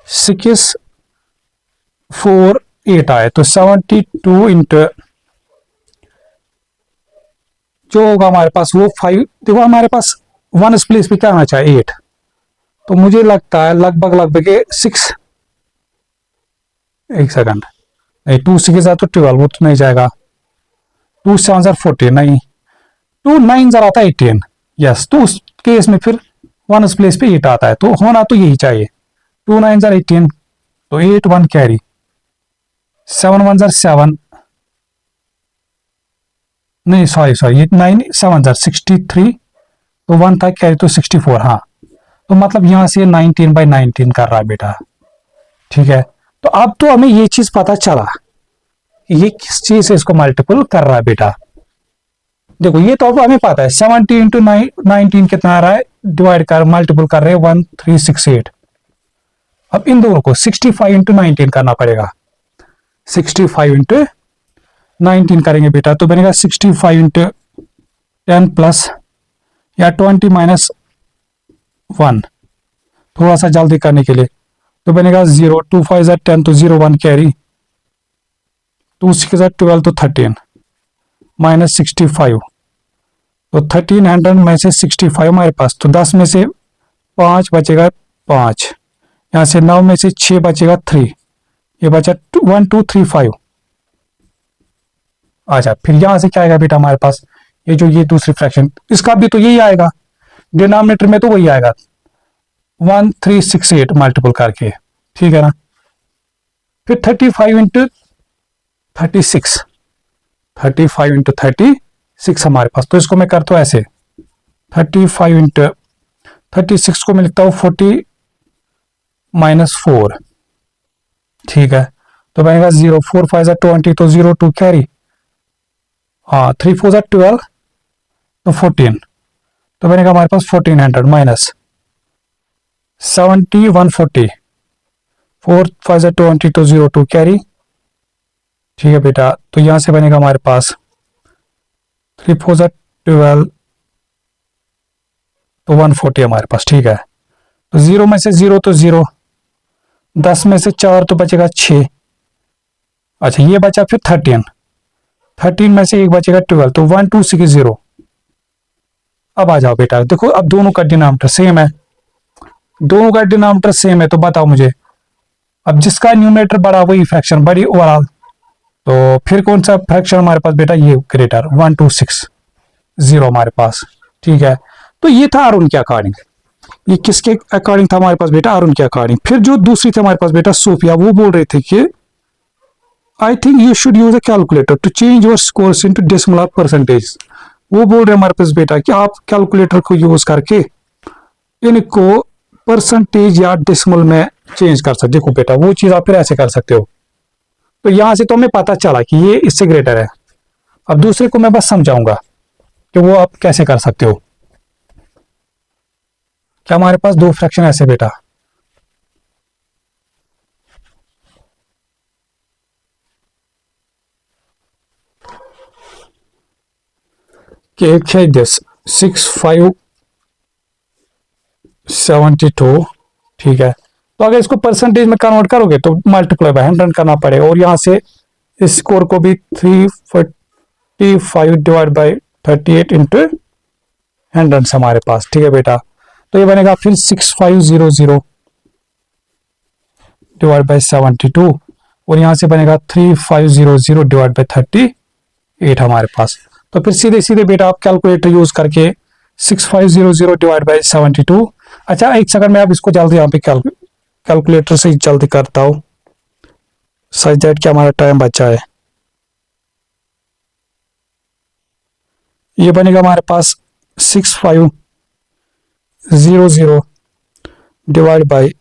6 4 8 आए, तो 72 इंटू जो होगा हमारे पास वो 5, देखो हमारे पास 1 प्लेस पे क्या आना चाहिए 8, तो मुझे लगता है लगभग 6, एक सेकंड नहीं 2 6 तो 12, वो तो नहीं जाएगा, 2 7 14 नहीं, 2 9 जरा आता 18, यस, तो उस केस में फिर वंस प्लेस पे 8 आता है, तो होना तो यही चाहिए। 2 9 जार 18, तो 8 1 कैरी, 7 1 जार 7, नहीं सॉरी सॉरी, ये 9 7 जार 63, तो 1 था कैरी, तो 64। हाँ, तो मतलब यहां से 19/19 कर रहा है बेटा। ठीक है, तो अब तो हमें ये चीज पता चला कि ये किस चीज से इसको मल्टीपल कर रहा है बेटा। देखो ये तो अब हमें पता है, 70 × 19 कितना आ रहा है, डिवाइड कर मल्टीपल कर रहे हैं 1368। अब इन दोनों को 65 × 19 करना पड़ेगा। 65 × 19 करेंगे बेटा, तो बनेगा 65 × 10 प्लस या 20 - 1, थोड़ा सा जल्दी करने के लिए, तो बनेगा 0 2 5 जार 10, तो 0 1 कैरी, 2 6 जार 12, तो 13 माइनस 65, तो 1300 में से 65 हमारे पास, तो 10 में से 5 बचेगा 5, यहाँ से 9 में से 6 बचेगा 3, ये बचा 1 2 3 5। अच्छा, फिर यहां से क्या आएगा बेटा हमारे पास, ये जो ये दूसरी फ्रैक्शन, इसका भी तो यही आएगा, डिनोमिनेटर में तो वही आएगा 1368 मल्टीपल करके। ठीक है ना, फिर 35 × 36, 35 × 36 हमारे पास, तो इसको मैं करता हूं ऐसे, 35 × 36 को मैं लिखता हूं 40 - 4। ठीक है, तो बनेगा 0 4 5 जार 20, तो 0 2 कैरी, हाँ 3 4 जार 12, तो 14, तो बनेगा हमारे पास 1400 माइनस 70 140, 4 5 जार 20, तो 0 2 कैरी। ठीक है बेटा, तो यहां से बनेगा हमारे पास 3 4 जार 12, तो 140 हमारे पास। ठीक है, तो 0 में से 0 तो 0, 10 में से 4 तो बचेगा 6। अच्छा, ये बचा फिर 13, 13 में से 1 बचेगा 12, तो 1 2 6 0। अब आ जाओ बेटा, देखो अब दोनों का डिनोमिनेटर सेम है, दोनों का डिनोमिनेटर सेम है, तो बताओ मुझे, अब जिसका न्यूमरेटर बड़ा वही फ्रैक्शन बड़ी ओवरऑल, तो फिर कौन सा फ्रैक्शन हमारे पास बेटा, ये ग्रेटर 1 2 6 0 हमारे पास। ठीक है, तो ये था अरुण के अकॉर्डिंग, ये किसके अकॉर्डिंग था हमारे पास बेटा, अरुण के अकॉर्डिंग। फिर जो दूसरी थी हमारे पास बेटा सोफिया, वो बोल रहे थे कि I think you should use a calculator to change your scores into decimal और परसेंटेज। वो बोल रहे हैं हमारे पास बेटा कि आप कैलकुलेटर को यूज करके इनको परसेंटेज या डेसिमल में चेंज कर सकते। देखो बेटा, वो चीज आप फिर ऐसे कर सकते हो, तो यहां से तो हमें पता चला कि ये इससे ग्रेटर है। अब दूसरे को मैं बस समझाऊंगा कि वो आप कैसे कर सकते हो। क्या हमारे पास दो फ्रैक्शन ऐसे बेटा, कि एक है दिस 6572। ठीक है, तो अगर इसको परसेंटेज में कन्वर्ट करोगे तो मल्टीप्लाई बाय 100 करना पड़ेगा, और यहां से इस स्कोर को भी 345 डिवाइड बाई 38 इंटू 100 हमारे पास। ठीक है बेटा, तो ये बनेगा फिर 6500 डिवाइड बाई 72, और यहां से बनेगा 3500 डिवाइड बाई 38 हमारे पास। तो फिर सीधे सीधे बेटा आप कैलकुलेटर यूज करके 6500 डिवाइड बाई 72। अच्छा, एक सेकंड में आप इसको जल्दी यहाँ पे कैलकुलेटर से जल्दी करता हूँ, सच दैट क्या हमारा टाइम बचा है। ये बनेगा हमारे पास 6500 डिवाइड बाई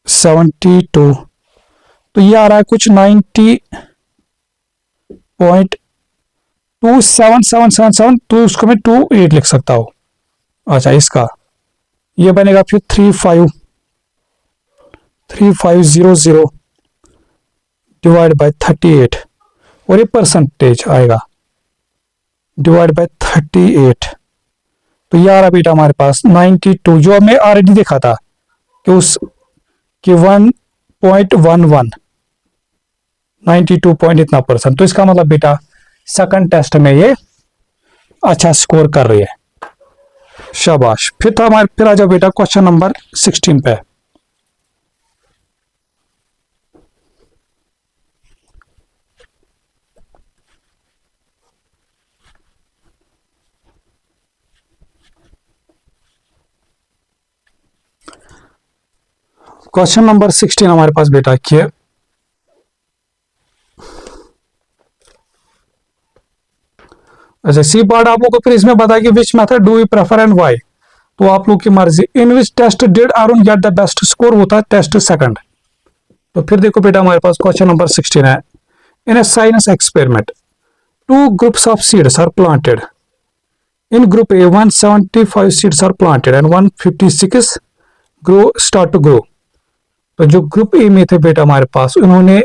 72, तो ये आ रहा है कुछ 90.27777, तो उसको मैं 28 लिख सकता हूँ। अच्छा, इसका ये बनेगा फिर 3500 डिवाइड बाई 38, और ये परसेंटेज आएगा डिवाइड बाय 38, तो ये आ रहा बेटा हमारे पास 92, जो हमने ऑलरेडी देखा था कि उस कि 1.11 92 पॉइंट इतना परसेंट, तो इसका मतलब बेटा सेकंड टेस्ट में ये अच्छा स्कोर कर रही है, शाबाश। फिर था हमारे, फिर आ जाओ बेटा क्वेश्चन नंबर 16 पे। क्वेश्चन नंबर 16 हमारे पास बेटा कि अच्छा सी पार्ट आप लोग को फिर इसमें बताया कि which method do you prefer and why. तो आप लोग की मर्जी। In which test did Arun get the best score, होता है टेस्ट सेकंड। तो फिर देखो बेटा हमारे पास क्वेश्चन नंबर 16 है। In a science experiment two groups of seeds are planted. In group A 175 seeds are planted and 156 grow start to grow. तो जो ग्रुप ए में थे बेटा हमारे पास, उन्होंने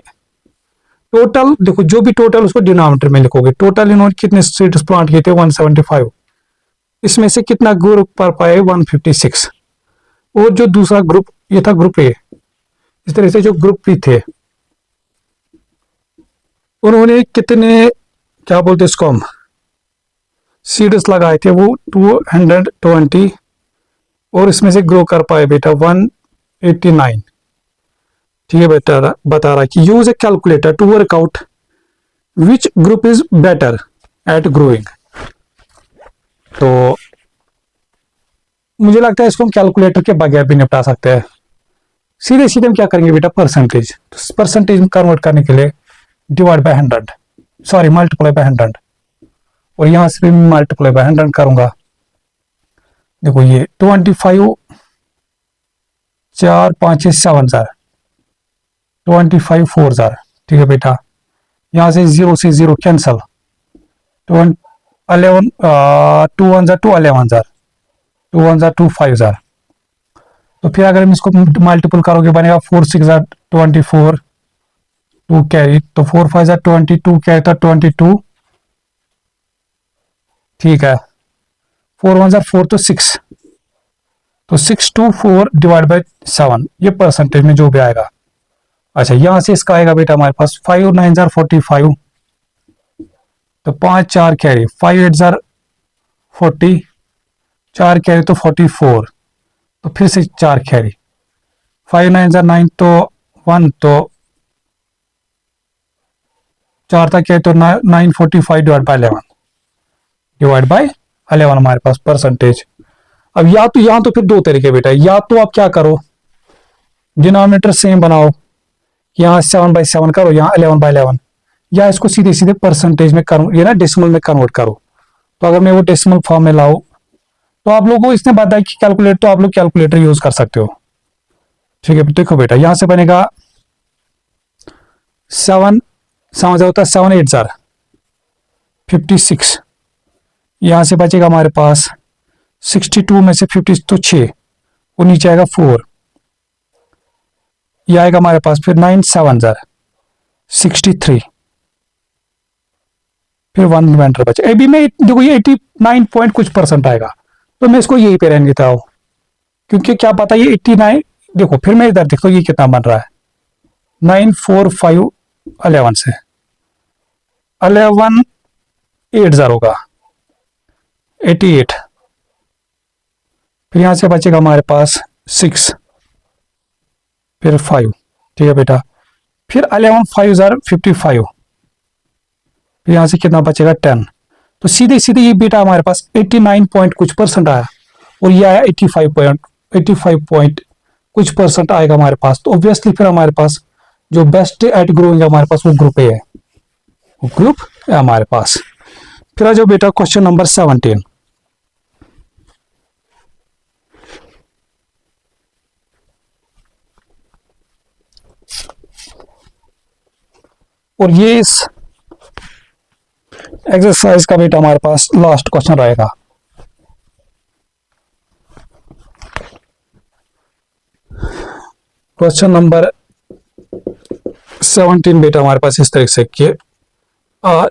टोटल देखो जो भी टोटल उसको डिनोमिनेटर में लिखोगे। टोटल इन्होंने कितने सीड्स प्लांट किए थे 175। इसमें से कितना ग्रुप पर पाए 156। और जो दूसरा ग्रुप ये था ग्रुप ए। इस तरह से जो ग्रुप बी थे उन्होंने कितने क्या बोलते इसको हम सीड्स लगाए थे वो 220 और इसमें से ग्रो कर पाए बेटा 189। ठीक है बेटा बता रहा कि use a calculator to work out which group is better at growing. तो मुझे लगता है इसको हम कैलकुलेटर के बगैर भी निपटा सकते हैं। सीधे सीधे हम क्या करेंगे बेटा परसेंटेज। तो परसेंटेज में कन्वर्ट करने के लिए divide by 100 sorry multiply by 100 और यहां से भी मल्टीप्लाई बाय 100 करूंगा। देखो ये 25 4 5 7 हजार 25 4 हजार। ठीक है बेटा यहां से 0 से 0 कैंसल 11 2 1 2 11 हजार 2 1 2 5 हजार। तो फिर अगर हम इसको मल्टीपल करोगे बनेगा 4 6 हजार 24 2 कैरी तो 4 5 हजार 22 कैरी था 22। ठीक है 4 1 हजार 4 तो 6 तो 624 डिवाइड बाय 7 ये परसेंटेज में जो भी आएगा। अच्छा यहां से इसका आएगा बेटा हमारे पास 5 9 हजार 45 तो 5 4 कैरी 5 8 हजार 40 4 कैरी तो 44 तो फिर से 4 कैरी 5 9 हजार 9 तो 1 तो 4 था कैरी तो 945 डिवाइड बाय 11 हमारे पास परसेंटेज। अब या तो यहां तो फिर दो तरीके बेटा। या तो आप क्या करो डिनोमिनेटर सेम बनाओ यहाँ 7/7 करो यहाँ 11/11 या इसको सीधे सीधे परसेंटेज में ये ना डेसिमल में कन्वर्ट करो। तो अगर मैं वो डेसिमल फॉर्म में लाऊं तो आप लोगों को इसने बताया कि कैलकुलेटर तो आप लोग कैलकुलेटर यूज कर सकते हो। ठीक है देखो बेटा यहां से बनेगा 7 समझ होता है 7 8 हजार 56। यहां से बचेगा हमारे पास 62 में से 50 तो 6 और नीचे आएगा 4 ये आएगा हमारे पास फिर 9 7 हजार 63 फिर 1 रिमाइंडर बचे। अभी में देखो ये 89 पॉइंट कुछ परसेंट आएगा तो मैं इसको यही पे रहने देता हूं क्योंकि क्या पता ये 89 देखो फिर मैं इधर देखता हूँ ये कितना बन रहा है 9 4 5 11 से 11 8 हजार होगा 88 फिर यहां से बचेगा हमारे पास 6 फिर 5। ठीक है बेटा फिर 11 5 हजार 55 फिर यहां से कितना बचेगा 10। तो सीधे सीधे ये बेटा हमारे पास 89 पॉइंट कुछ परसेंट आया और ये आया 85 पॉइंट कुछ परसेंट आएगा हमारे पास। तो ऑब्वियसली फिर हमारे पास जो बेस्ट एट ग्रोइंग है हमारे पास वो ग्रुप ए है, वो ग्रुप है हमारे पास। फिर आ जाओ बेटा क्वेश्चन नंबर 17। और ये इस एक्सरसाइज का बेटा हमारे पास लास्ट क्वेश्चन रहेगा। क्वेश्चन नंबर 17 बेटा हमारे पास इस तरह से कि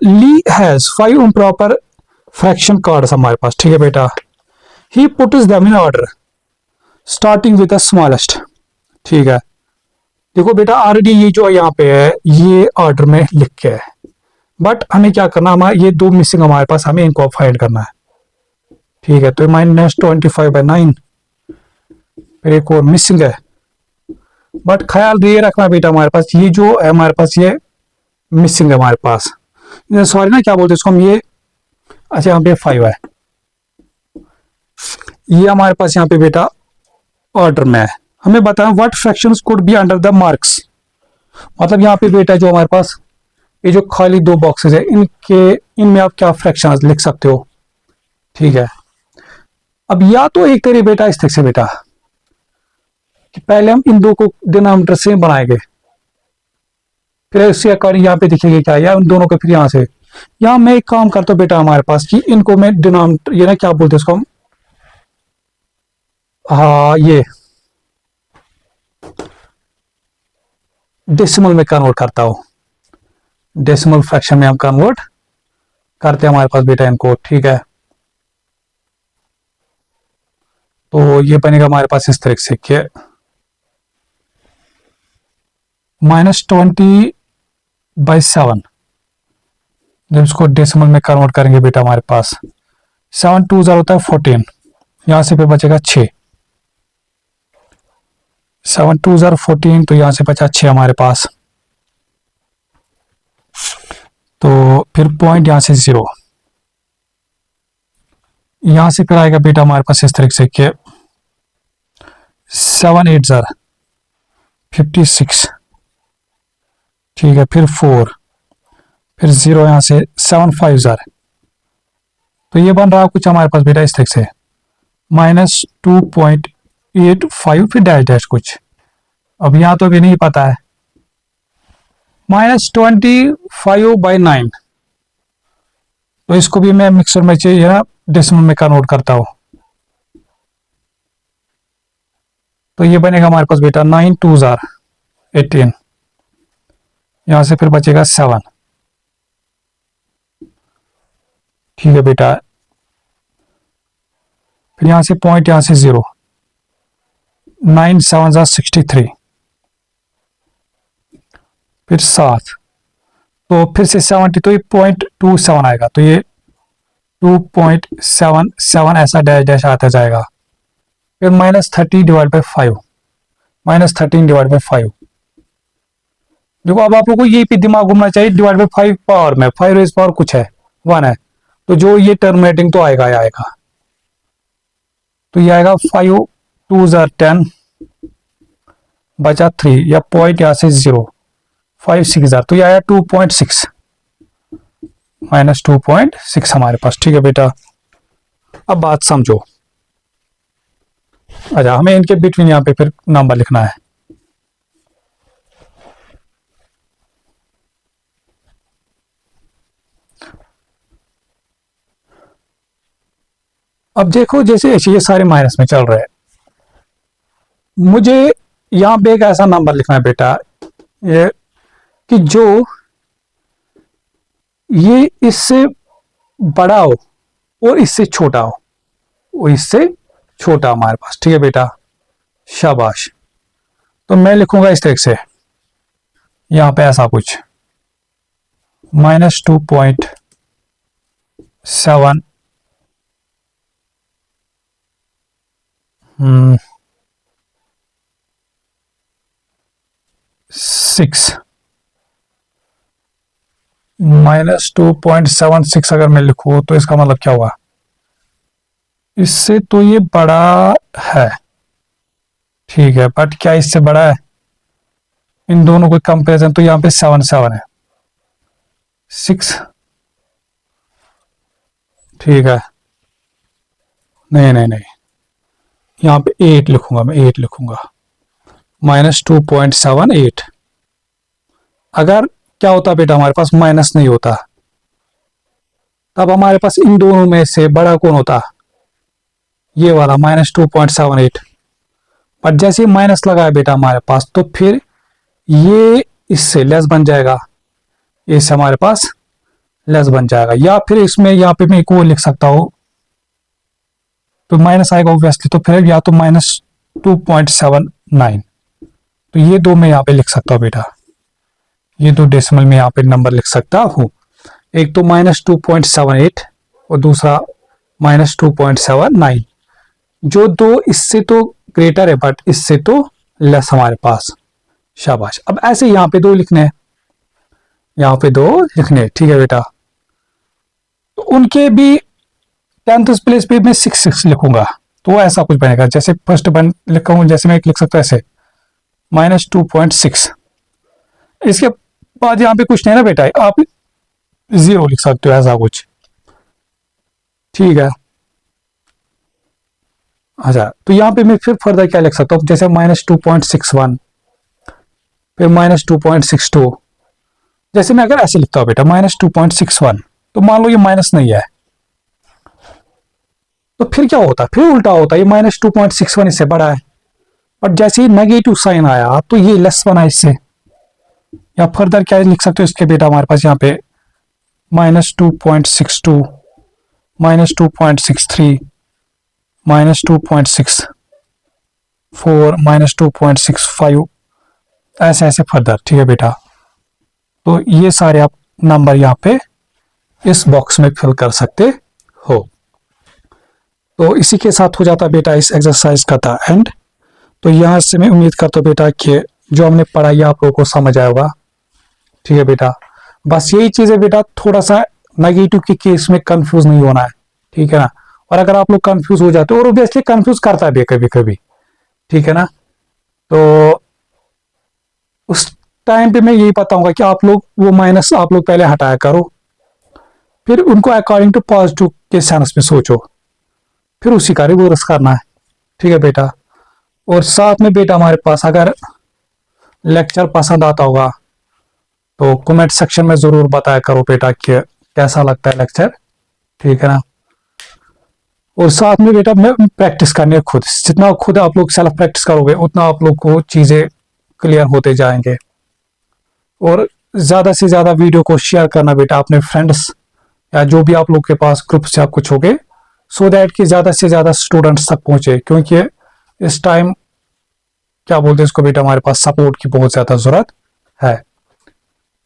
ली हैज 5 इम्प्रॉपर फ्रैक्शन कार्ड्स हमारे पास। ठीक है बेटा he puts them in order starting with the smallest. ठीक है देखो बेटा ऑलरेडी ये जो यहाँ पे है ये ऑर्डर में लिख के है बट हमें क्या करना हमारे ये दो मिसिंग हमारे पास हमें इनको फाइंड करना है। ठीक है तो -25/9 फिर एक और मिसिंग है बट ख्याल ये रखना बेटा हमारे पास ये जो है हमारे पास ये मिसिंग है हमारे पास सॉरी ना क्या बोलते हैं इसको हम ये अच्छा यहाँ पे 5 है ये हमारे पास यहाँ पे बेटा ऑर्डर में है हमें बताएं what fractions could be under the marks. मतलब यहाँ पे बेटा जो हमारे पास ये जो खाली दो बॉक्सेस है इनमें आप क्या फ्रैक्शंस लिख सकते हो। ठीक है, अब या तो एक करिए बेटा इस तरह से बेटा कि पहले हम इन दो को डिनोमिनेटर से बनाएंगे, फिर उसके अकॉर्डिंग यहाँ पे दिखेगा क्या, या उन दोनों को फिर यहाँ से, यहाँ मैं एक काम करता हूँ बेटा हमारे पास कि इनको मैं डिनोमिनेटर ये ना क्या बोलते हैं उसको हम, हाँ ये डेसिमल में कन्वर्ट करता हूँ, डेसिमल फ्रैक्शन में हम कन्वर्ट करते हैं हमारे पास बेटा इनको। ठीक है, तो ये बनेगा हमारे पास इस तरह से कि -20/7, जब इसको डेसिमल में कन्वर्ट करेंगे बेटा हमारे पास 7 2 0 होता है 14, यहां से फिर बचेगा 6, 7 2 0 14, तो यहां से बचा 6 हमारे पास, तो फिर पॉइंट यहां से 0, यहां से फिर आएगा बेटा हमारे पास इस तरीके से कि 7 8 0 56, ठीक है, फिर 4, फिर 0 यहां से 7 5 0, तो ये बन रहा कुछ हमारे पास बेटा इस तरीके से -2.85, फिर डैश डैश कुछ, अब यहां तो अभी नहीं पता है, -25/9, तो इसको भी मैं मिक्सर में चाहिए ना डेसिमल में कन्वर्ट करता हूं, तो ये बनेगा हमारे पास बेटा 9 2 0 18, यहां से फिर बचेगा 7, ठीक है बेटा, फिर यहां से पॉइंट यहां से 0, 9 7 63, फिर 7, तो फिर से 70, तो ये 0.27 आएगा, तो ये 2.77 ऐसा डैश डैश आता जाएगा, फिर -30/5, -13/5, देखो अब आप लोगों को यही पे दिमाग घूमना चाहिए, डिवाइड बाई 5 पावर में 5 रेज पावर कुछ है 1 है, तो जो ये टर्मिनेटिंग तो आएगा आएगा, तो ये आएगा 5 2 10 बचा 3, या पॉइंट यहां से 0 5 6 0, तो ये आया 2.6, -2.6 हमारे पास। ठीक है बेटा, अब बात समझो, अच्छा हमें इनके बिटवीन यहां पे फिर नंबर लिखना है, अब देखो जैसे ये सारे माइनस में चल रहे हैं, मुझे यहां पे एक ऐसा नंबर लिखना है बेटा ये कि जो ये इससे बड़ा हो और इससे छोटा हो, वो इससे छोटा हमारे पास। ठीक है बेटा, शाबाश, तो मैं लिखूंगा इस तरह से यहां पे ऐसा कुछ -2.7 6 -2.76 अगर मैं लिखूं तो इसका मतलब क्या हुआ, इससे तो ये बड़ा है, ठीक है, बट क्या इससे बड़ा है, इन दोनों को कंपैरिजन, तो यहाँ पे 7 7 है 6, ठीक है, नहीं नहीं नहीं, यहाँ पे 8 लिखूंगा, मैं 8 लिखूंगा, -2.78, अगर क्या होता बेटा हमारे पास माइनस नहीं होता, तब हमारे पास इन दोनों में से बड़ा कौन होता, ये वाला -2.78, बट जैसे ही माइनस लगाया बेटा हमारे पास, तो फिर ये इससे लेस बन जाएगा, इससे हमारे पास लेस बन जाएगा, या फिर इसमें यहाँ पे मैं एक वो लिख सकता हूं, तो माइनस आएगा ऑब्वियसली, तो फिर या तो -2.79, तो ये दो मैं यहाँ पे लिख सकता हूँ बेटा, ये दो डेसिमल में यहाँ पे नंबर लिख सकता हूँ, एक तो -2.78 और दूसरा -2.79, जो दो इससे तो ग्रेटर है बट इससे तो लेस हमारे पास, शाबाश। अब ऐसे यहाँ पे दो लिखने हैं, यहाँ पे दो लिखने, ठीक है बेटा, तो उनके भी 10th प्लेस पे मैं 6 6 लिखूंगा, तो ऐसा कुछ बनेगा। जैसे फर्स्ट बन लिखा हूं, जैसे मैं लिख सकता हूं ऐसे -2.6। इसके बाद यहाँ पे कुछ नहीं ना बेटा, आप 0 लिख सकते हो, ऐसा कुछ। ठीक है। अच्छा, तो यहाँ पे मैं फिर फर्दर क्या लिख सकता हूँ, जैसे -2.61, फिर -2.62। जैसे मैं अगर ऐसे लिखता हूँ बेटा -2.61, तो मान लो ये माइनस नहीं है, तो फिर क्या होता है, फिर उल्टा होता है, ये -2.61 इससे बड़ा है, और जैसे ही नेगेटिव साइन आया तो ये लेस बना इससे। या फर्दर क्या लिख सकते हो इसके बेटा, हमारे पास यहाँ पे -2.62, -2.63, -2.64, -2.65, ऐसे ऐसे फर्दर। ठीक है बेटा, तो ये सारे आप नंबर यहाँ पे इस बॉक्स में फिल कर सकते हो। तो इसी के साथ हो जाता बेटा इस एक्सरसाइज का था एंड। तो यहाँ से मैं उम्मीद करता हूँ बेटा कि जो हमने पढ़ाई आप लोगों को समझ आया होगा। ठीक है बेटा, बस यही चीज है बेटा, थोड़ा सा नेगेटिव के केस में कंफ्यूज नहीं होना है। ठीक है ना, और अगर आप लोग कंफ्यूज हो जाते हो, और ऑब्वियसली कंफ्यूज करता है कभी कभी, ठीक है ना, तो उस टाइम पे मैं यही बताऊंगा कि आप लोग वो माइनस आप लोग पहले हटाया करो, फिर उनको अकॉर्डिंग टू पॉजिटिव के सेंस में सोचो, फिर उसी का रिवर्स करना है। ठीक है बेटा, और साथ में बेटा हमारे पास अगर लेक्चर पसंद आता होगा तो कमेंट सेक्शन में जरूर बताया करो बेटा कि कैसा लगता है लेक्चर। ठीक है ना, और साथ में बेटा मैं प्रैक्टिस करनी है खुद, जितना खुद आप लोग सेल्फ प्रैक्टिस करोगे उतना आप लोग को चीजें क्लियर होते जाएंगे। और ज्यादा से ज्यादा वीडियो को शेयर करना बेटा अपने फ्रेंड्स या जो भी आप लोग के पास ग्रुप से आप कुछ हो गए, सो दैट कि ज्यादा से ज्यादा स्टूडेंट्स तक पहुंचे, क्योंकि इस टाइम क्या बोलते हैं इसको बेटा, हमारे पास सपोर्ट की बहुत ज्यादा जरूरत है।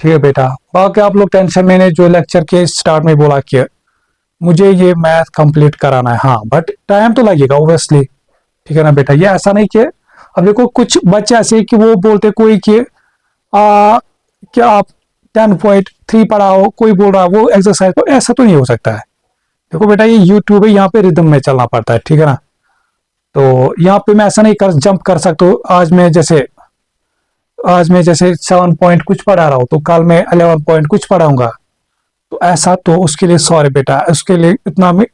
ठीक है बेटा, बाकी आप लोग टेंशन, मैंने जो लेक्चर के स्टार्ट में बोला कि मुझे ये मैथ कंप्लीट कराना है, हाँ बट टाइम तो लगेगा ओब्वियसली। ठीक है ना बेटा, ये ऐसा नहीं कि अब देखो कुछ बच्चे ऐसे कि वो बोलते कोई कि क्या आप 10.3 पढ़ाओ, कोई बोल रहा है वो एक्सरसाइज, तो ऐसा तो नहीं हो सकता है। देखो बेटा ये यूट्यूब है, यहाँ पे रिदम में चलना पड़ता है। ठीक है ना, तो यहाँ पे मैं ऐसा नहीं कर जंप कर सकता हूँ। आज मैं जैसे 7 पॉइंट कुछ पढ़ा रहा हूँ तो कल मैं 11 पॉइंट कुछ पढ़ाऊंगा, तो ऐसा तो उसके लिए सॉरी बेटा, उसके लिए इतना में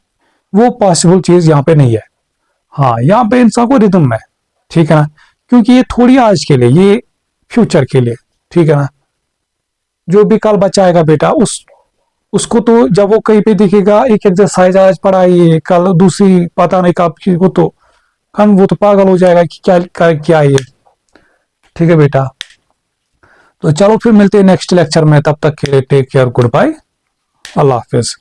वो पॉसिबल चीज यहाँ पे नहीं है। हाँ, यहाँ पे इंसान को रिदम में, ठीक है ना, क्योंकि ये थोड़ी आज के लिए, ये फ्यूचर के लिए। ठीक है ना, जो भी कल बच्चा आएगा बेटा उसको तो जब वो कहीं पे दिखेगा एक एक्सरसाइज आज पढ़ाई, कल दूसरी पता नहीं कब की, वो तो पागल हो जाएगा कि क्या है ये। ठीक है बेटा, तो चलो फिर मिलते हैं नेक्स्ट लेक्चर में, तब तक के लिए टेक केयर, गुड बाय, अल्लाह हाफिज।